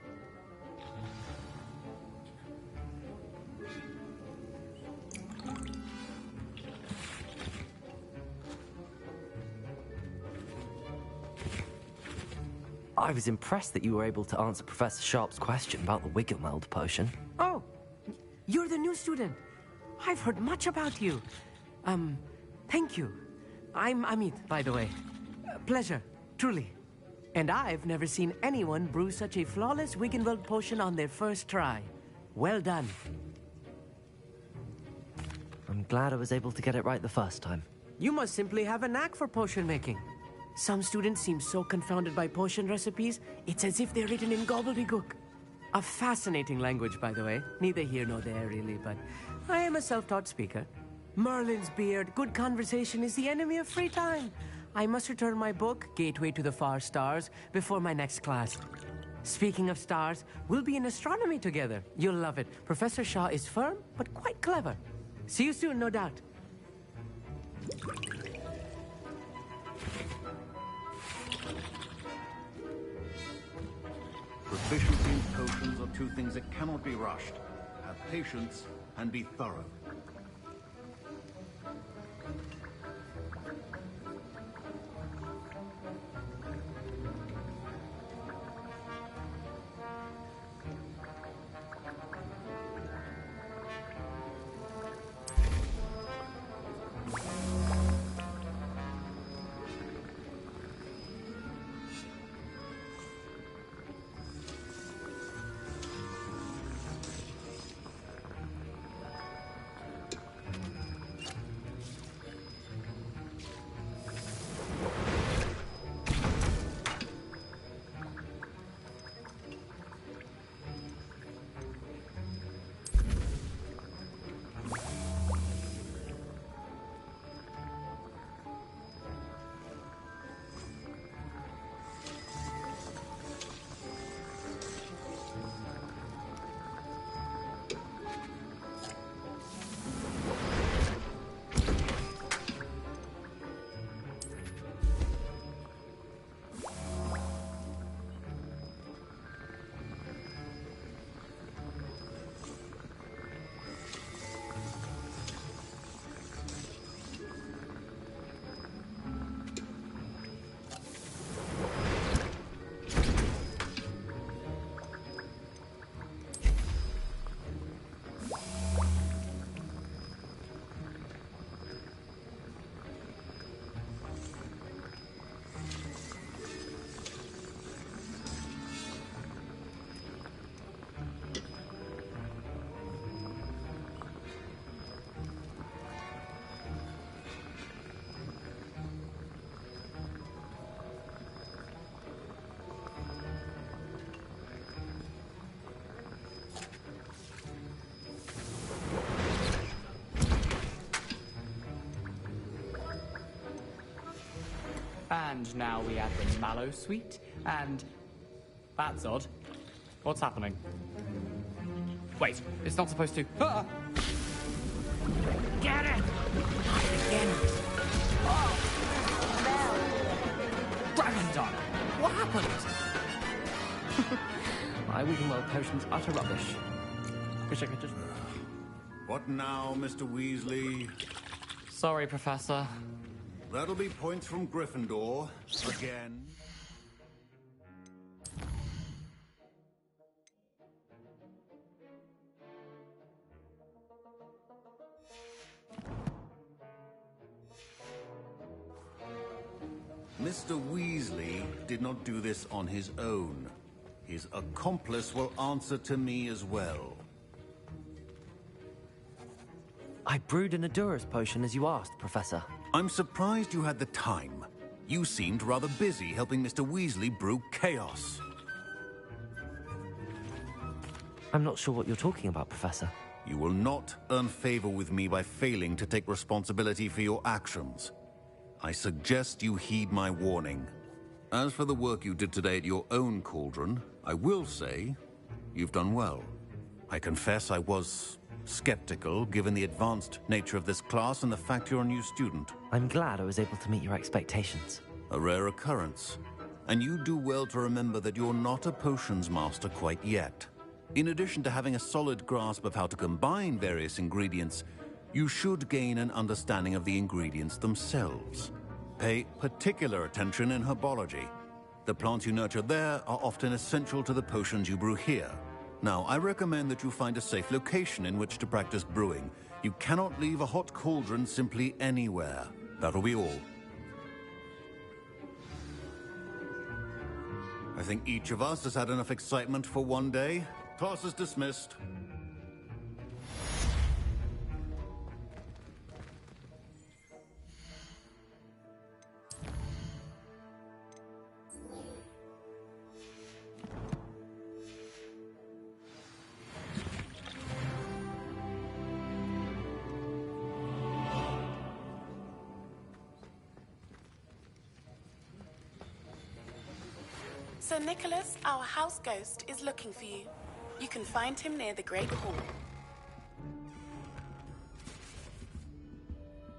I was impressed that you were able to answer Professor Sharp's question about the Wiggelmeld potion. Oh, you're the new student. I've heard much about you. Thank you. I'm Amit, by the way. Pleasure, truly. And I've never seen anyone brew such a flawless Wiggenweld potion on their first try. Well done. I'm glad I was able to get it right the first time. You must simply have a knack for potion making. Some students seem so confounded by potion recipes, it's as if they're written in gobbledygook. A fascinating language, by the way. Neither here nor there, really, but I am a self-taught speaker. Merlin's beard, good conversation is the enemy of free time. I must return my book, Gateway to the Far Stars, before my next class. Speaking of stars, we'll be in astronomy together. You'll love it. Professor Shaw is firm, but quite clever. See you soon, no doubt. Proficiency in potions are two things that cannot be rushed. Have patience and be thorough. And now we add the mallow sweet, and... That's odd. What's happening? Wait, it's not supposed to... Ah! Get it! Again. Oh! Dragon Dog! What happened? My Wiggenweld potion's utter rubbish. Wish I could just... What now, Mr. Weasley? Sorry, Professor. That'll be points from Gryffindor. Again. Mr. Weasley did not do this on his own. His accomplice will answer to me as well. I brewed an Adurus potion as you asked, Professor. I'm surprised you had the time. You seemed rather busy helping Mr. Weasley brew chaos. I'm not sure what you're talking about, Professor. You will not earn favor with me by failing to take responsibility for your actions. I suggest you heed my warning. As for the work you did today at your own cauldron, I will say you've done well. I confess I was skeptical given the advanced nature of this class and the fact you're a new student. I'm glad I was able to meet your expectations. A rare occurrence. And you do well to remember that you're not a potions master quite yet. In addition to having a solid grasp of how to combine various ingredients, you should gain an understanding of the ingredients themselves. Pay particular attention in herbology. The plants you nurture there are often essential to the potions you brew here. Now, I recommend that you find a safe location in which to practice brewing. You cannot leave a hot cauldron simply anywhere. That'll be all. I think each of us has had enough excitement for one day. Class is dismissed. Sir Nicholas, our house ghost, is looking for you. You can find him near the Great Hall.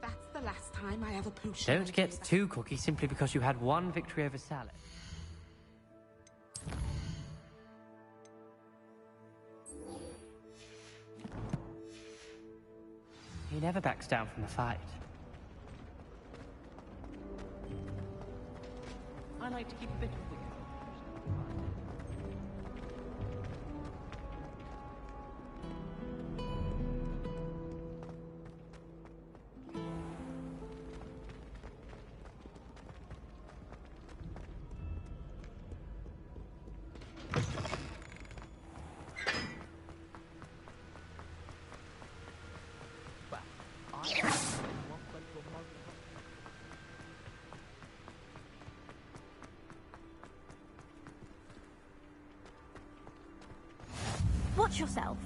That's the last time I have a potion. Don't get too cocky simply because you had one victory over salad. He never backs down from the fight. I like to keep a bit of wiggle. Watch yourself.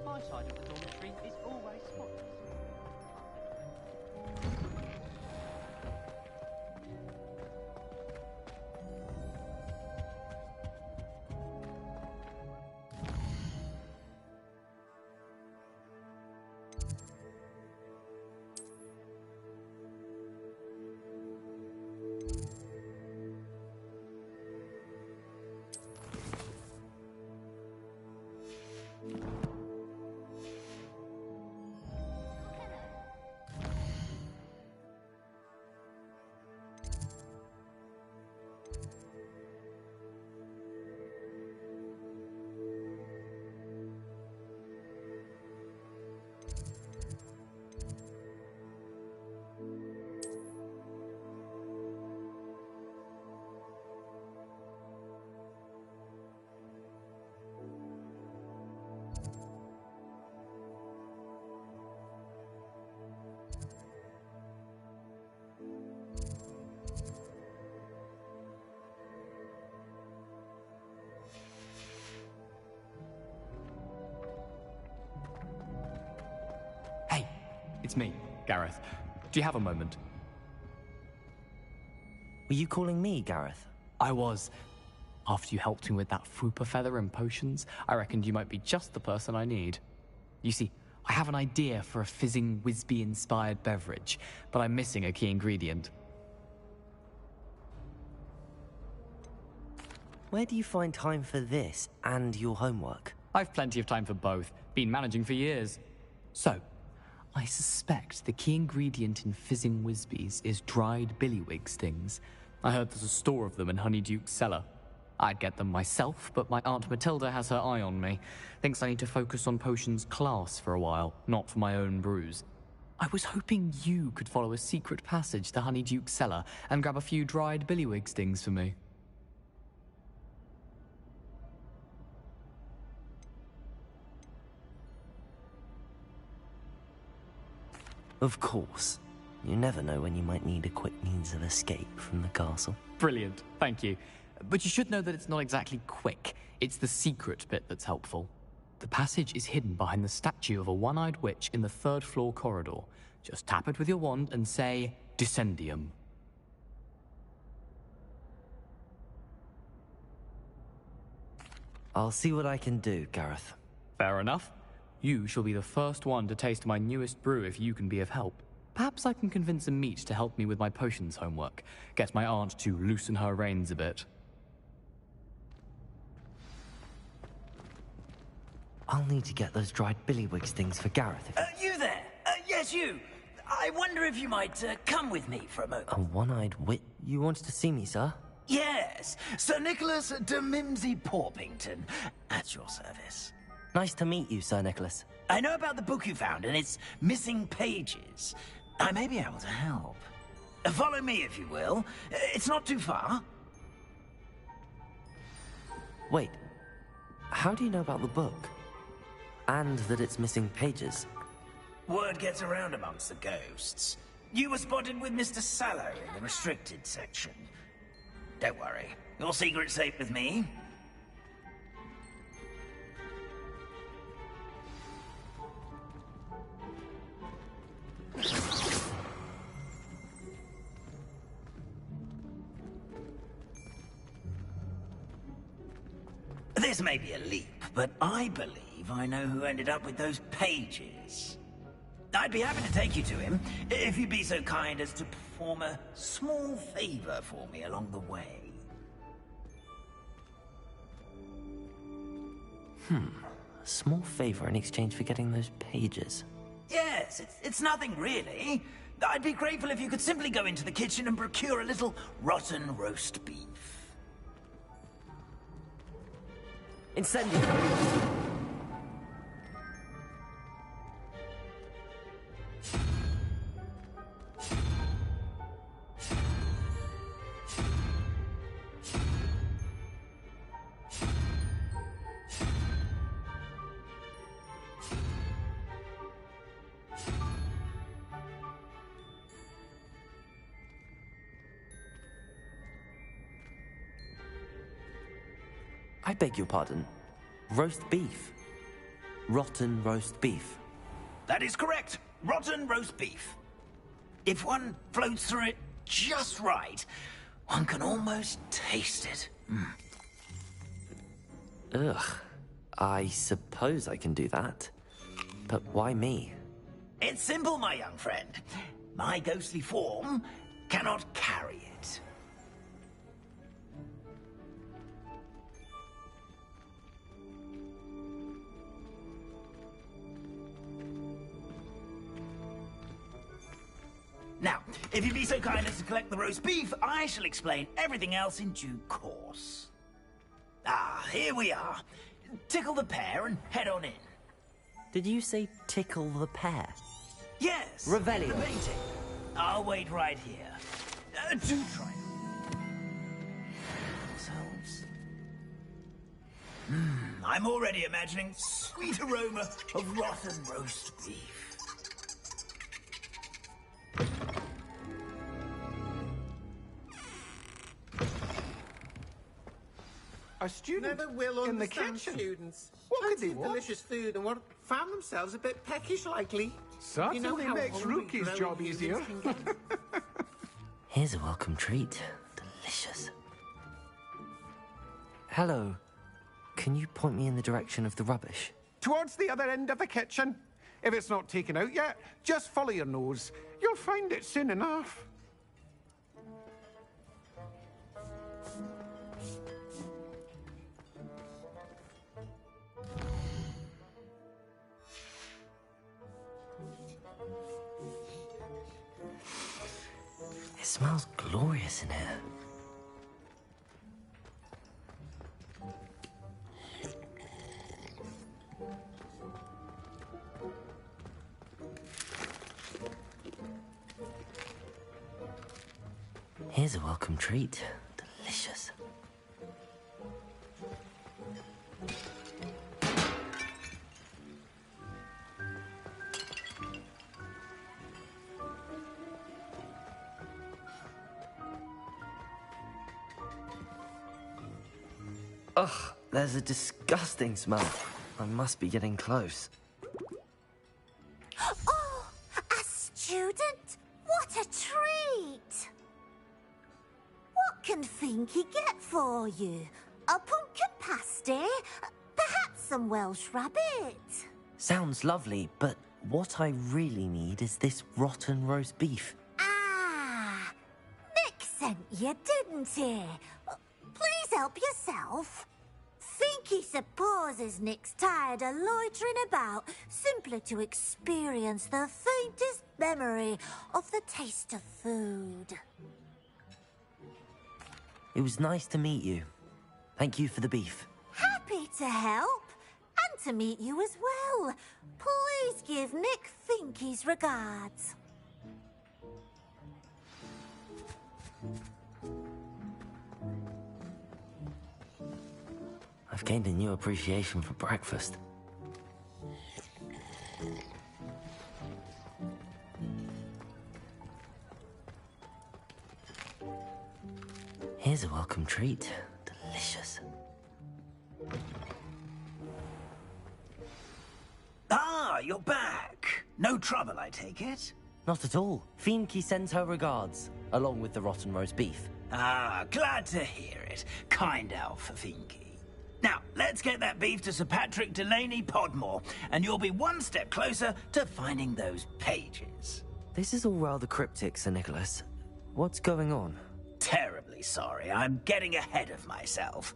My side of the dormitory is always spotless. It's me, Gareth. Do you have a moment? Were you calling me, Gareth? I was. After you helped me with that Fupa feather and potions, I reckoned you might be just the person I need. You see, I have an idea for a fizzing Whizbee-inspired beverage, but I'm missing a key ingredient. Where do you find time for this and your homework? I've plenty of time for both. Been managing for years. So, I suspect the key ingredient in fizzing Whizbees is dried billywig stings. I heard there's a store of them in Honeyduke's cellar. I'd get them myself, but my Aunt Matilda has her eye on me. Thinks I need to focus on potions class for a while, not for my own brews. I was hoping you could follow a secret passage to Honeyduke's cellar and grab a few dried billywig stings for me. Of course. You never know when you might need a quick means of escape from the castle. Brilliant, thank you. But you should know that it's not exactly quick. It's the secret bit that's helpful. The passage is hidden behind the statue of a one-eyed witch in the third-floor corridor. Just tap it with your wand and say, Descendium. I'll see what I can do, Gareth. Fair enough. You shall be the first one to taste my newest brew if you can be of help. Perhaps I can convince a meat to help me with my potions homework. Get my aunt to loosen her reins a bit. I'll need to get those dried billywigs things for Gareth. You there? Yes, you. I wonder if you might come with me for a moment. A one-eyed wit? You wanted to see me, sir? Yes, Sir Nicholas de Mimsy Porpington, at your service. Nice to meet you, Sir Nicholas. I know about the book you found and its missing pages. I may be able to help. Follow me, if you will. It's not too far. Wait, how do you know about the book? And that it's missing pages? Word gets around amongst the ghosts. You were spotted with Mr. Sallow in the restricted section. Don't worry, your secret's safe with me. This may be a leap, but I believe I know who ended up with those pages. I'd be happy to take you to him, if you'd be so kind as to perform a small favor for me along the way. A small favor in exchange for getting those pages. Yes, it's nothing really. I'd be grateful if you could simply go into the kitchen and procure a little rotten roast beef. Incendio! I beg your pardon. Roast beef. Rotten roast beef. That is correct. Rotten roast beef. If one floats through it just right, one can almost taste it. Ugh. I suppose I can do that. But why me? It's simple, my young friend. My ghostly form cannot carry it. Now, if you'd be so kind as to collect the roast beef, I shall explain everything else in due course. Ah, here we are. Tickle the pear and head on in. Did you say tickle the pear? Yes. Revelio. The painting. I'll wait right here. Do try yourselves. I'm already imagining sweet aroma of rotten roast beef. A student never will in the understand kitchen. students. What could Plenty they of want? delicious food and found themselves a bit peckish likely. Certainly how makes hungry Rookie's growing job humans easier. can get. Here's a welcome treat. Delicious. Hello. Can you point me in the direction of the rubbish? Towards the other end of the kitchen. If it's not taken out yet, just follow your nose. You'll find it soon enough. It smells glorious in here. Here's a welcome treat. Delicious. Ugh, there's a disgusting smell. I must be getting close. Oh, a student? What a treat! What can Finky get for you? A pumpkin pasty? Perhaps some Welsh rabbit? Sounds lovely, but what I really need is this rotten roast beef. Ah, Nick sent you, didn't he? Please help yourself. Finky supposes Nick's tired of loitering about simply to experience the faintest memory of the taste of food. It was nice to meet you. Thank you for the beef. Happy to help, and to meet you as well. Please give Nick Finky's regards. I've gained a new appreciation for breakfast. Here's a welcome treat. Delicious. Ah, you're back. No trouble, I take it? Not at all. Finky sends her regards, along with the rotten roast beef. Ah, glad to hear it. Kind elf for Finky. Now, let's get that beef to Sir Patrick Delaney Podmore, and you'll be one step closer to finding those pages. This is all rather cryptic, Sir Nicholas. What's going on? Terribly sorry, I'm getting ahead of myself.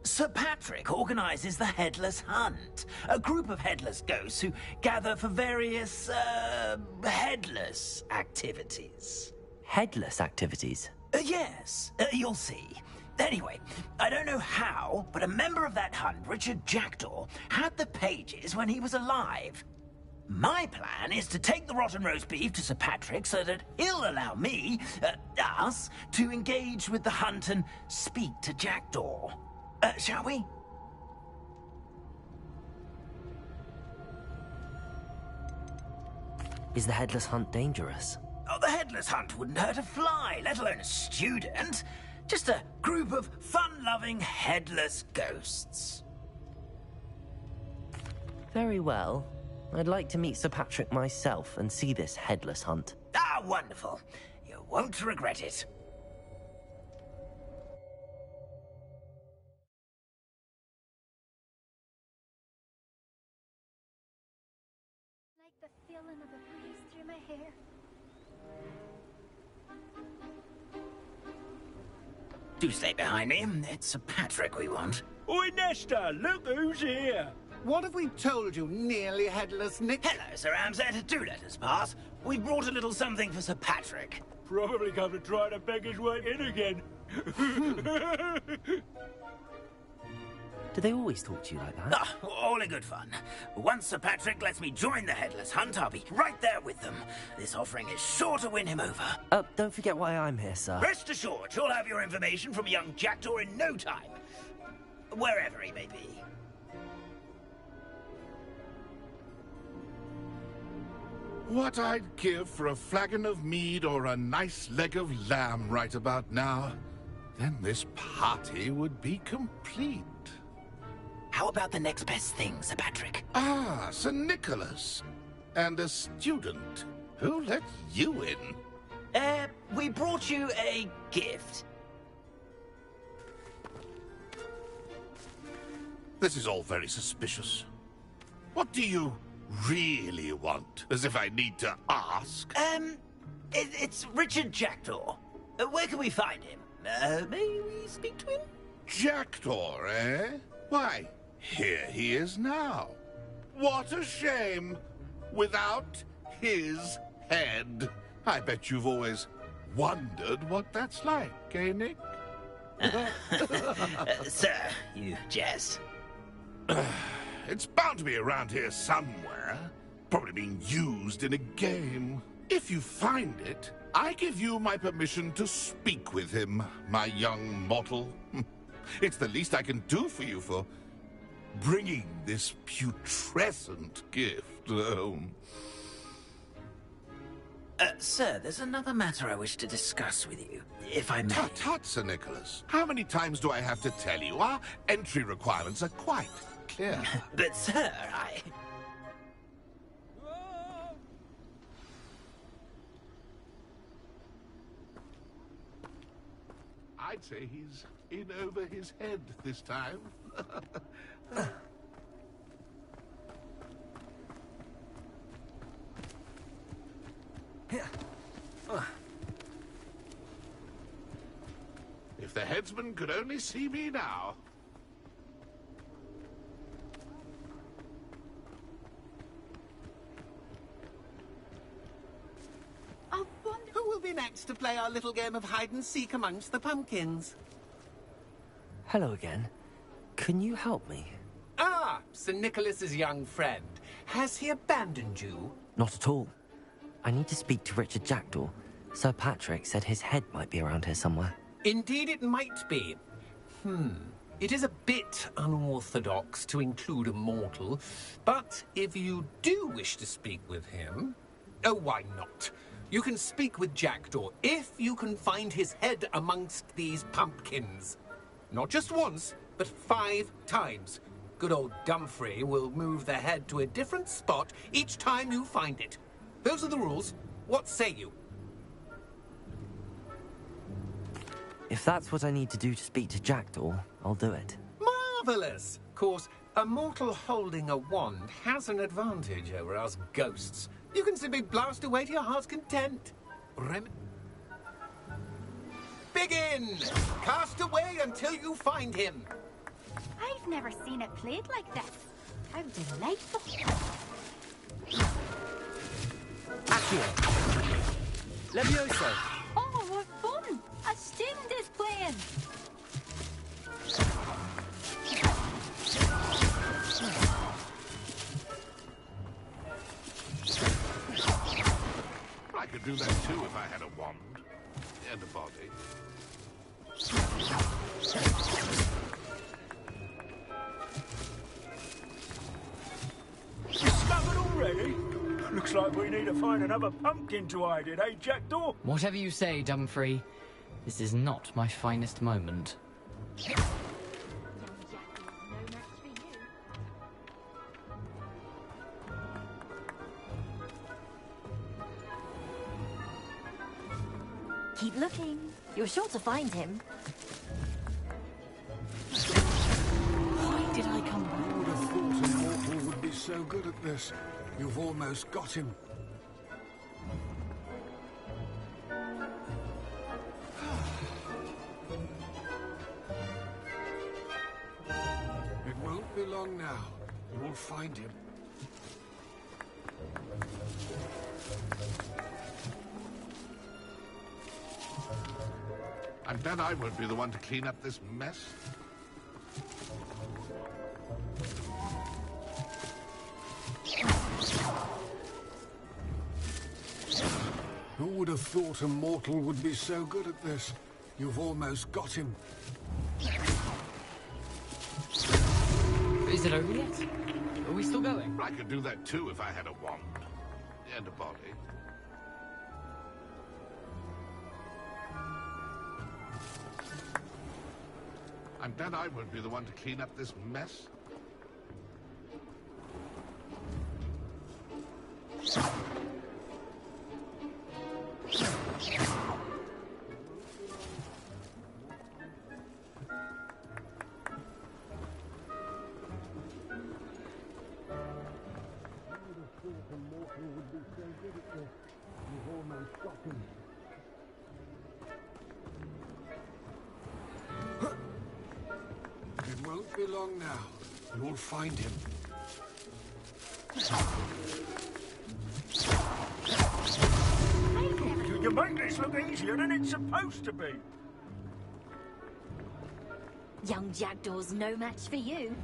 Sir Patrick organizes the Headless Hunt, a group of headless ghosts who gather for various, headless activities. Headless activities? Yes, you'll see. Anyway, I don't know how, but a member of that hunt, Richard Jackdaw, had the pages when he was alive. My plan is to take the rotten roast beef to Sir Patrick so that he'll allow me, us, to engage with the hunt and speak to Jackdaw. Shall we? Is the Headless Hunt dangerous? Oh, the Headless Hunt wouldn't hurt a fly, let alone a student. Just a group of fun-loving headless ghosts. Very well. I'd like to meet Sir Patrick myself and see this Headless Hunt. Ah, wonderful. You won't regret it. Like the feeling of a breeze through my hair. Do stay behind me. It's Sir Patrick we want. Oi, Nesta, look who's here. What have we told you, nearly headless Nick? Hello, Sir Ramsay. Do let us pass. We've brought a little something for Sir Patrick. Probably come to try to beg his way in again. Do they always talk to you like that? Ah, all in good fun. Once Sir Patrick lets me join the Headless Hunt, I'll be right there with them. This offering is sure to win him over. Don't forget why I'm here, sir. Rest assured, you'll have your information from young Jackdaw in no time. Wherever he may be. What I'd give for a flagon of mead or a nice leg of lamb right about now. Then this party would be complete. How about the next best thing, Sir Patrick? Ah, Sir Nicholas. And a student. Who let you in? We brought you a gift. This is all very suspicious. What do you really want? As if I need to ask. It's Richard Jackdaw. Where can we find him? May we speak to him? Jackdaw, eh? Why, here he is now. What a shame. Without his head. I bet you've always wondered what that's like, eh, Nick? Sir, you jest. It's bound to be around here somewhere. Probably being used in a game. If you find it, I give you my permission to speak with him, my young mortal. It's the least I can do for you for bringing this putrescent gift home. Sir, there's another matter I wish to discuss with you, if I may. Tut, tut, Sir Nicholas. How many times do I have to tell you? Our entry requirements are quite clear. But, sir, I'd say he's in over his head this time. If the headsman could only see me now. I wonder who will be next to play our little game of hide-and-seek amongst the pumpkins. Hello again. Can you help me? Ah, Sir Nicholas's young friend. Has he abandoned you? Not at all. I need to speak to Richard Jackdaw. Sir Patrick said his head might be around here somewhere. Indeed it might be. It is a bit unorthodox to include a mortal, but if you do wish to speak with him... Oh, why not? You can speak with Jackdaw if you can find his head amongst these pumpkins. Not just once, but 5 times. Good old Dumfrey will move the head to a different spot each time you find it. Those are the rules. What say you? If that's what I need to do to speak to Jackdaw, I'll do it. Marvellous! Of course, a mortal holding a wand has an advantage over us ghosts. You can simply blast away to your heart's content. Begin! Cast away until you find him. I've never seen it played like this. How delightful. Accio. Levioso. Oh, what fun! A student is playing. I could do that too if I had a wand and a body. Discovered already? Looks like we need to find another pumpkin to hide in, eh, Jackdaw? Whatever you say, Dumfrey. This is not my finest moment. Keep looking. You're sure to find him. Why did I come back? Who would have thought a mortal would be so good at this? You've almost got him. It won't be long now. You will find him. I'm glad I won't be the one to clean up this mess. Who would have thought a mortal would be so good at this? You've almost got him. Is it over yet? Are we still going? I could do that too if I had a wand and a body. I'm glad I won't be the one to clean up this mess. It won't be long now. You'll find him. You make this look easier than it's supposed to be. Young Jackdaw's no match for you.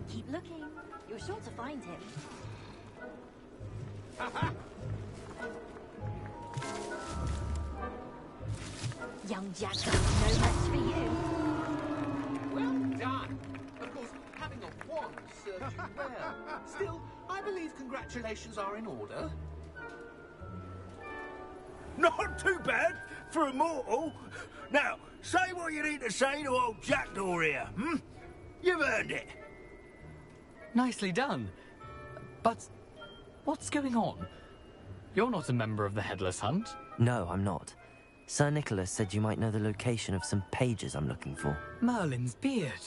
Keep looking. You're sure to find him. Young Jackdaw's no match for you. Well done. Of course, having a wand serves you well. Still, I believe congratulations are in order. Not too bad for a mortal. Now, say what you need to say to old Jackdaw here, hmm? You've earned it. Nicely done. But what's going on? You're not a member of the Headless Hunt. No, I'm not. Sir Nicholas said you might know the location of some pages I'm looking for. Merlin's beard.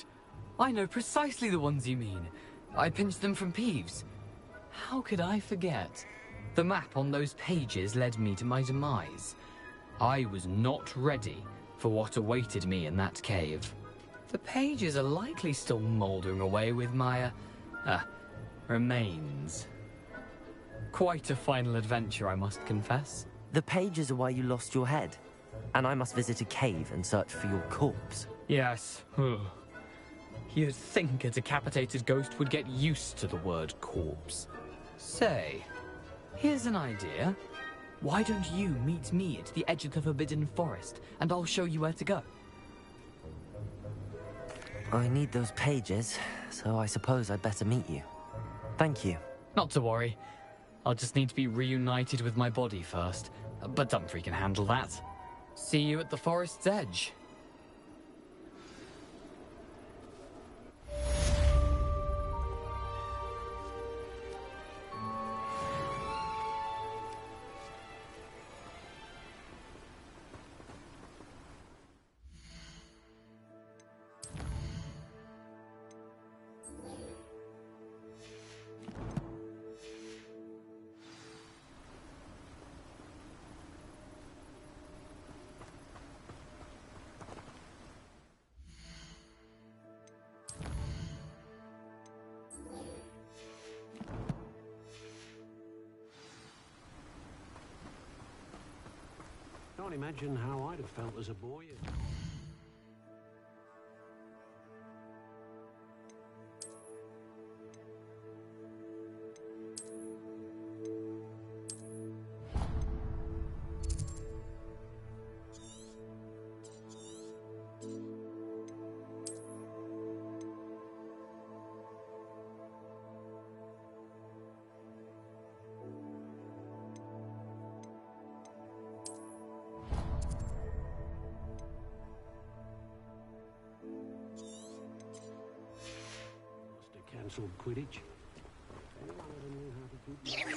I know precisely the ones you mean. I pinched them from Peeves. How could I forget? The map on those pages led me to my demise. I was not ready for what awaited me in that cave. The pages are likely still mouldering away with my, remains. Quite a final adventure, I must confess. The pages are why you lost your head, and I must visit a cave and search for your corpse. Yes. You'd think a decapitated ghost would get used to the word corpse. Say, here's an idea. Why don't you meet me at the edge of the Forbidden Forest, and I'll show you where to go? I need those pages, so I suppose I'd better meet you. Thank you. Not to worry. I'll just need to be reunited with my body first, but Dumfries can handle that. See you at the forest's edge. Can't imagine how I'd have felt as a boy. Cancelled Quidditch. Anyone ever knew how to keep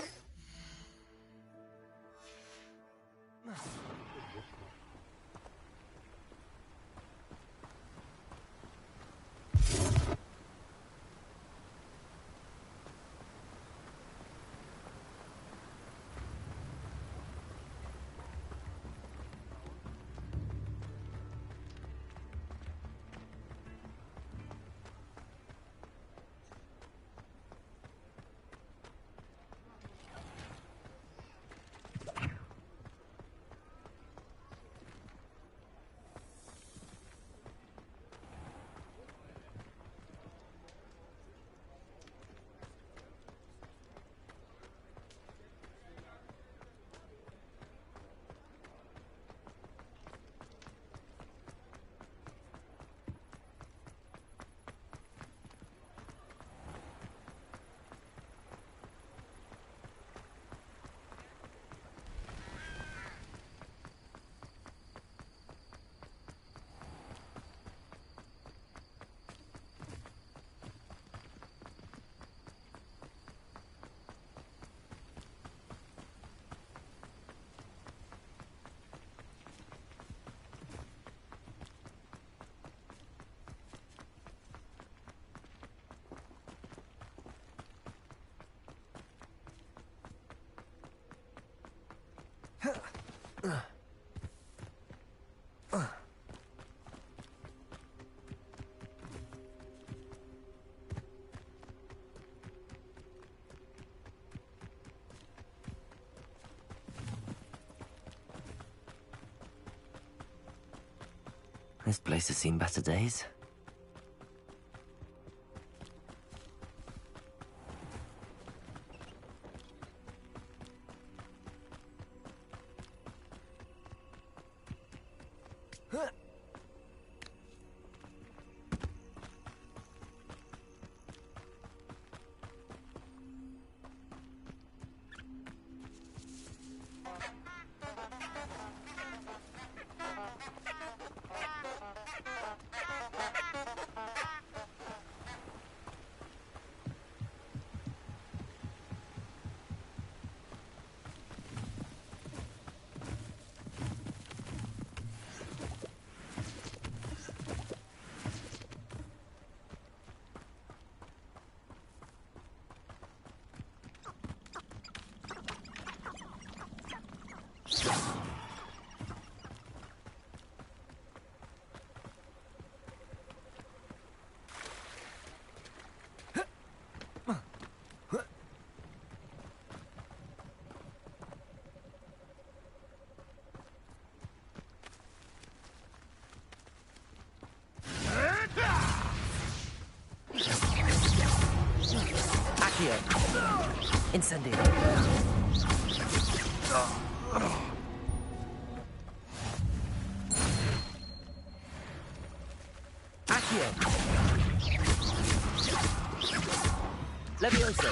This place has seen better days. Accio. Incendio. Accio. Levioso.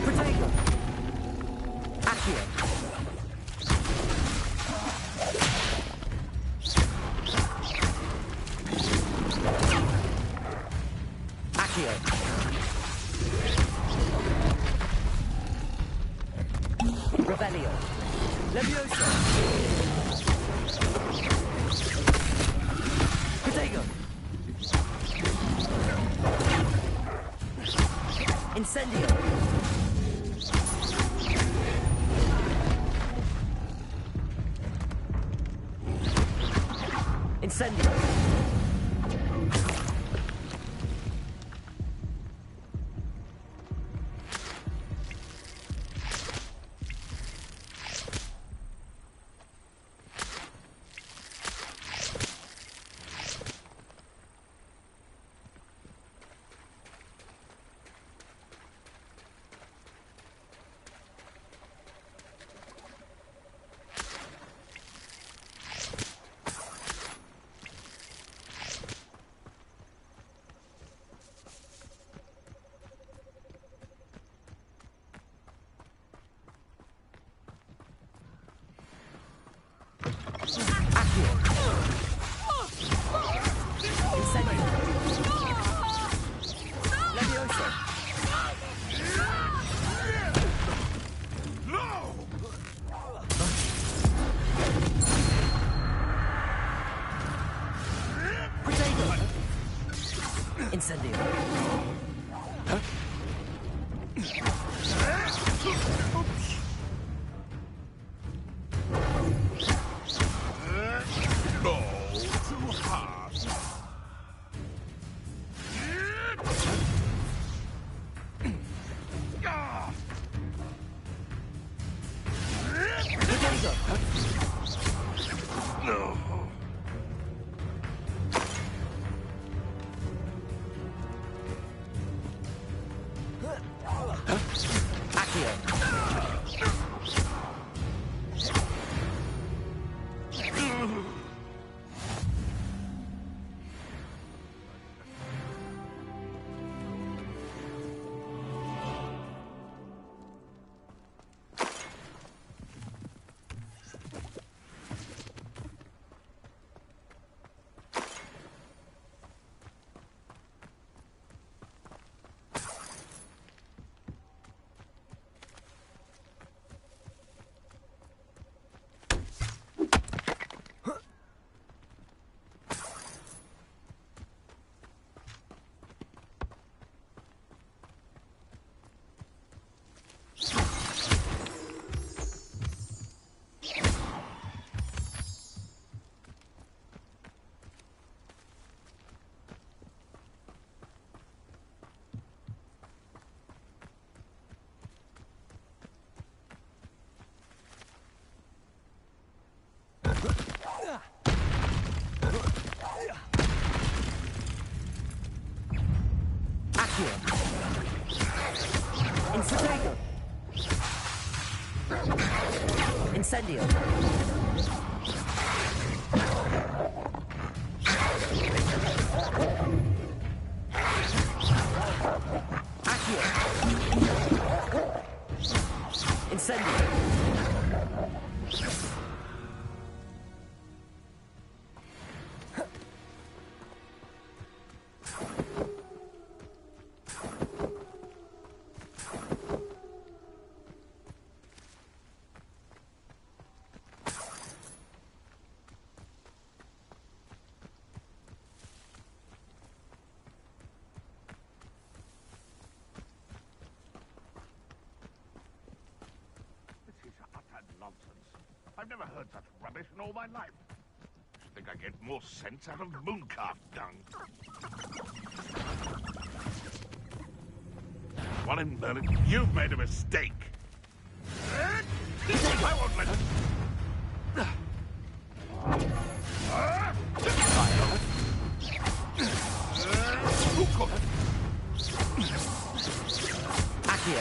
Protego. Accio. Accio. Revelio. Levioso. Protego. Incendio. Incendio. Incendio. Incendio. Incendio. Accio. Incendio. I've never heard such rubbish in all my life. I think I get more sense out of mooncalf dung. Well, in Merlin, you've made a mistake. I won't let it. Accio.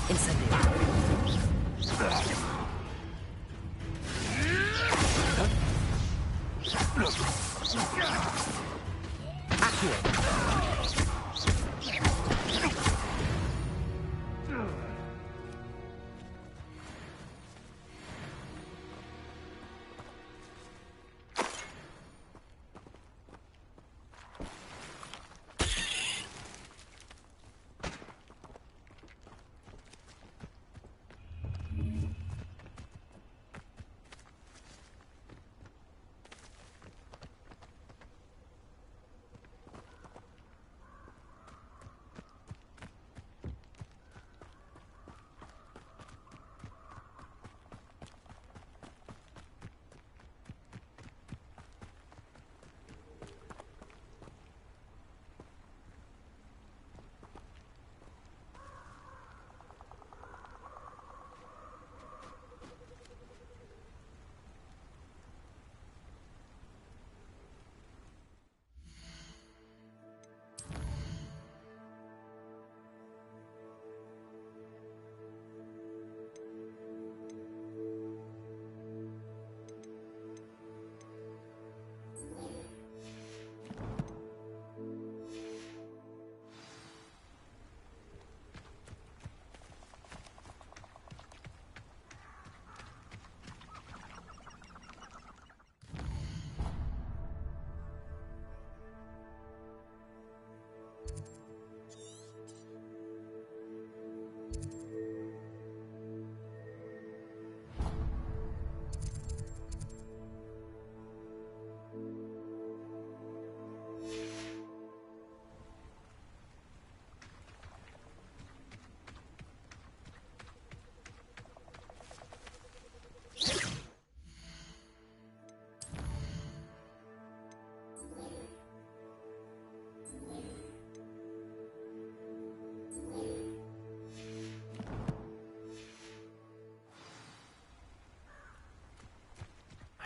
Incendio. Accio.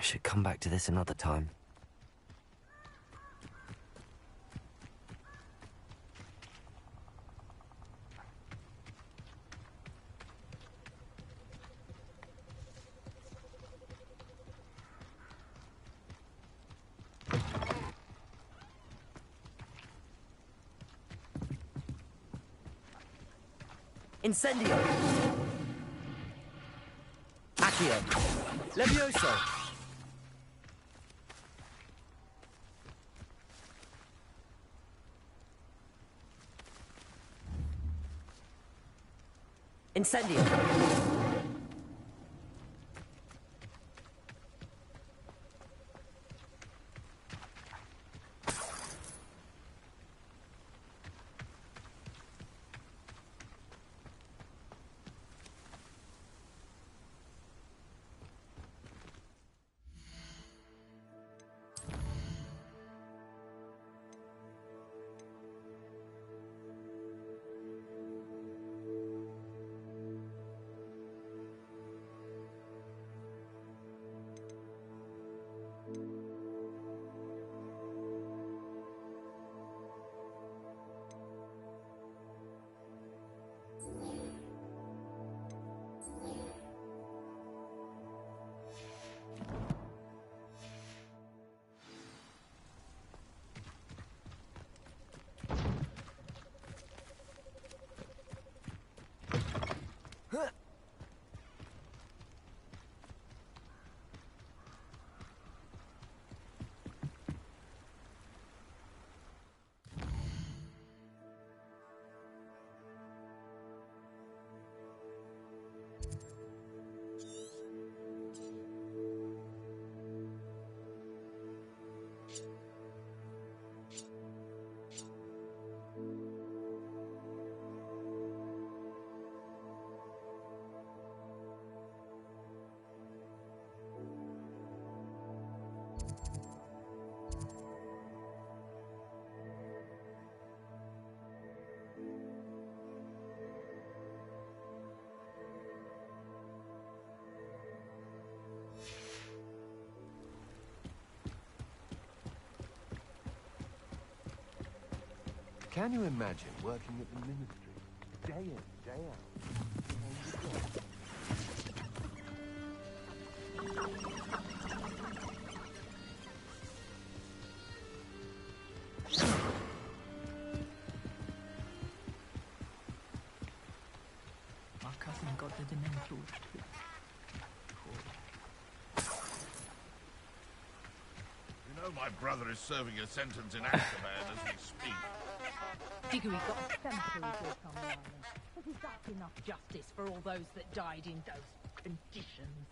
I should come back to this another time. Incendio! Accio! Levioso! Incendio! Can you imagine working at the ministry, day in, day out? My cousin got the Dementors too. You know my brother is serving a sentence in Azkaban as we speak. Diggory got a cemetery built on the island. But is that enough justice for all those that died in those conditions?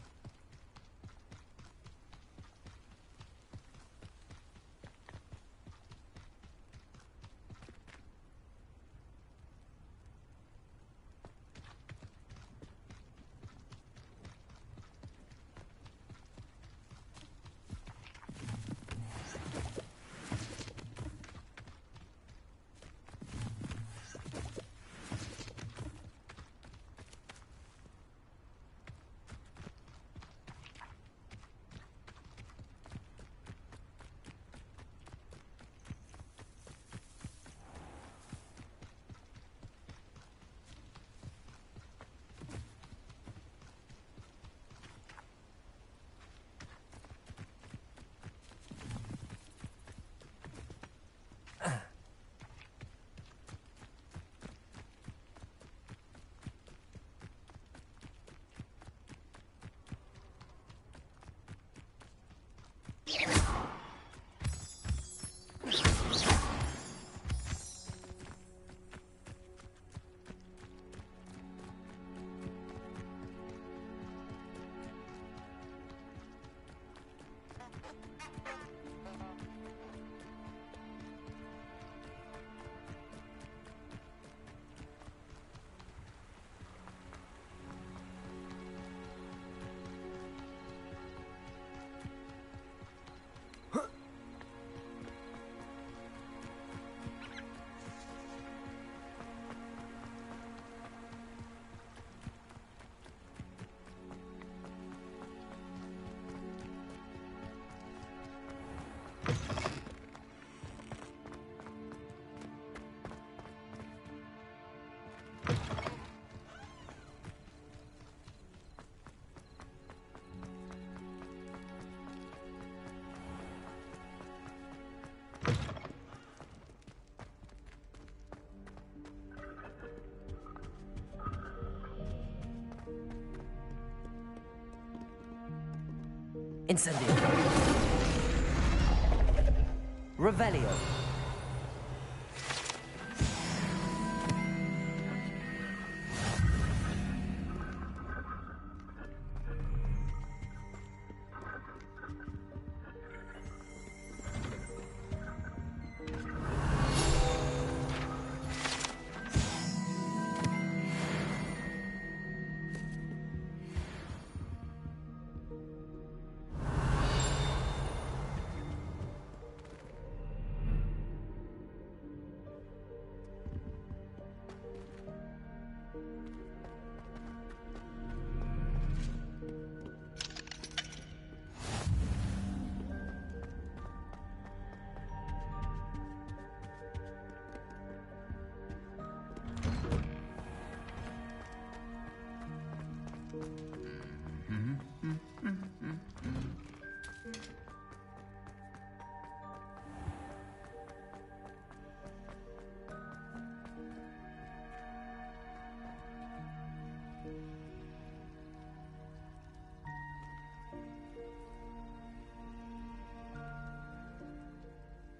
Incendio. Revelio.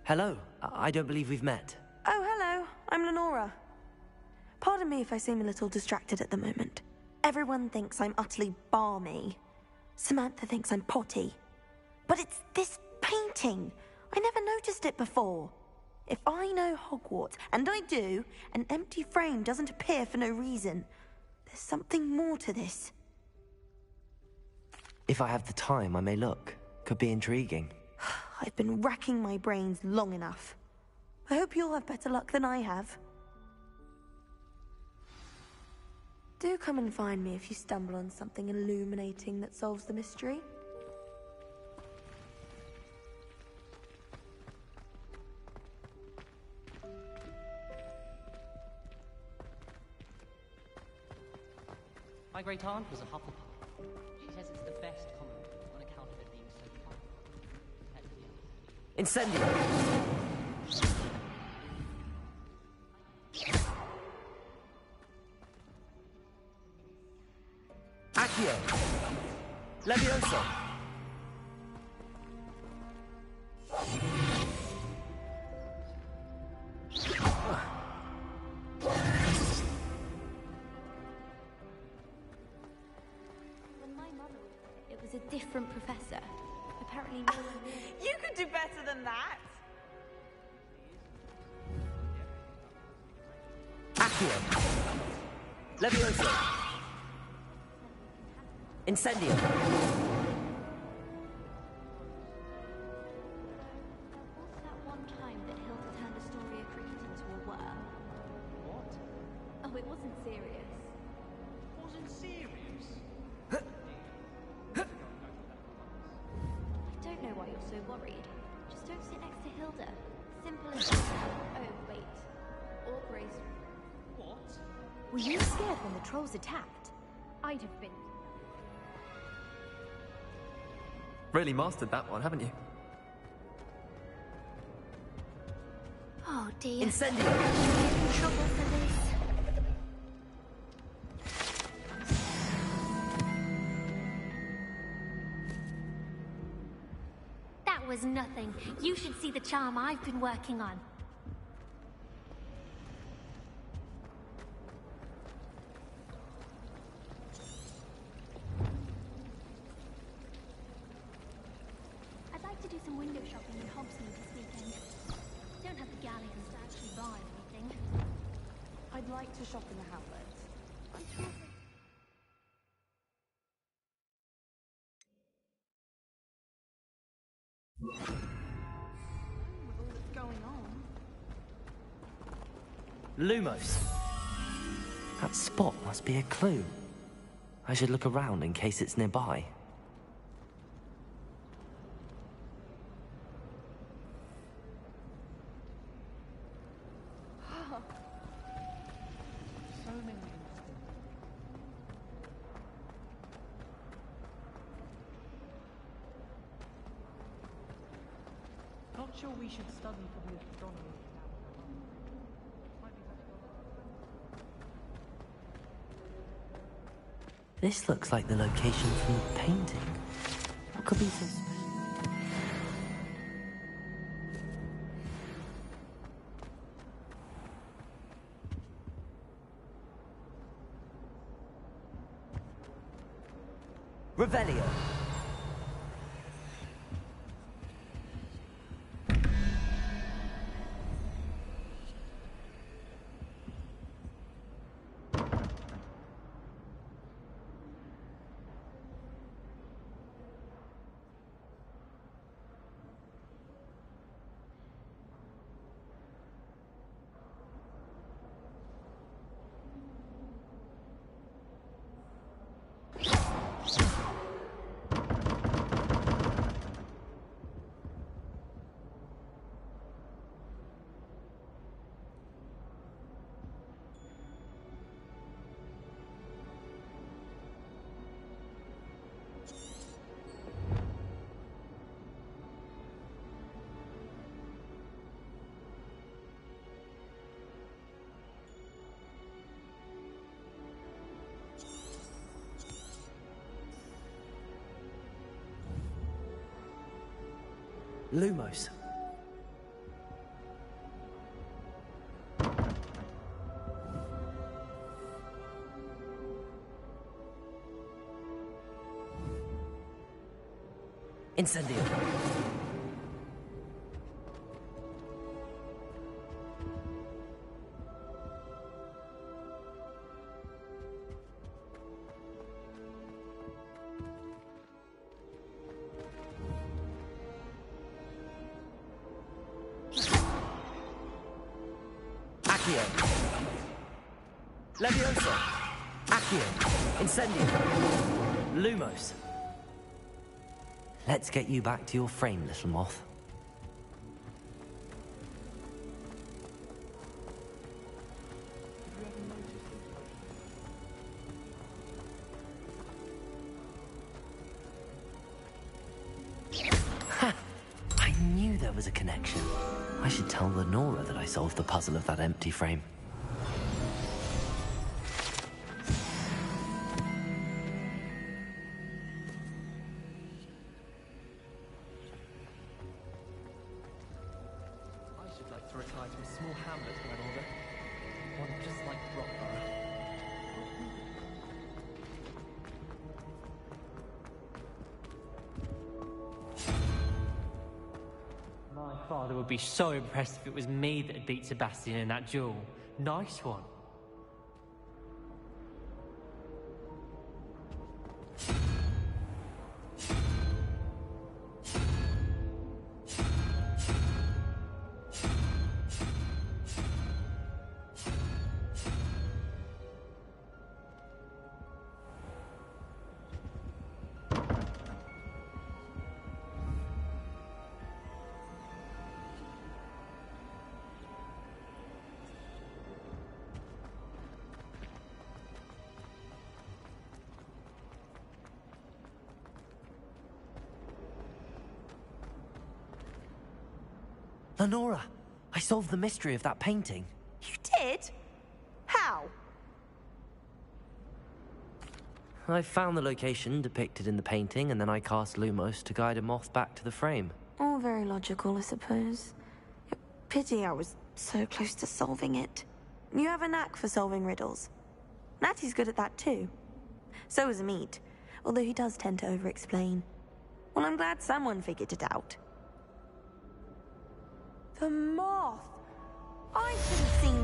Hello. I don't believe we've met. Oh, hello. I'm Lenora. Pardon me if I seem a little distracted at the moment. Everyone thinks I'm utterly balmy. Samantha thinks I'm potty. But it's this painting. I never noticed it before. If I know Hogwarts, and I do, an empty frame doesn't appear for no reason. There's something more to this. If I have the time, I may look. Could be intriguing. I've been racking my brains long enough. I hope you'll have better luck than I have. Do come and find me if you stumble on something illuminating that solves the mystery. My great aunt was a Hufflepuff. She says it's the best common room on account of it being so fun. Incendio! Accio! Levioso! When my mother was here, it was a different professor. Apparently no one knew. You could do better than that. Accio! Levioso! Incendio! There was that one time that Hilda turned Astoria cricket into a worm. What? Oh, it wasn't serious. Wasn't serious? I don't know why you're so worried. Just don't sit next to Hilda. Simple as that. Oh, wait. Or Grace. What? Were you scared when the trolls attacked? I'd have been. Really mastered that one, haven't you? Oh dear. Incendio! In trouble for this. That was nothing. You should see the charm I've been working on. I'd like to do some window shopping in Hogsmeade this weekend. Don't have the galleons to actually buy anything. I'd like to shop in the Hogwarts. I'm too afraid. With all that's going on. Lumos! That spot must be a clue. I should look around in case it's nearby. So many interesting. Not sure we should study for the astronomy. This looks like the location from the painting. What could be so special? Revelio. Lumos. Incendio. Accio. Levioso. Accio. Incendio. Lumos. Let's get you back to your frame, little moth. was a connection. I should tell Lenora that I solved the puzzle of that empty frame. I should like to retire to a small hamlet in that order. One just like Rockborough. My father would be so impressed if it was me that had beat Sebastian in that duel. Nice one. Lenora, I solved the mystery of that painting. You did? How? I found the location depicted in the painting, and then I cast Lumos to guide a moth back to the frame. All very logical, I suppose. Pity I was so close to solving it. You have a knack for solving riddles. Natty's good at that too. So is Amit, although he does tend to over-explain. Well, I'm glad someone figured it out. The moth! I should have seen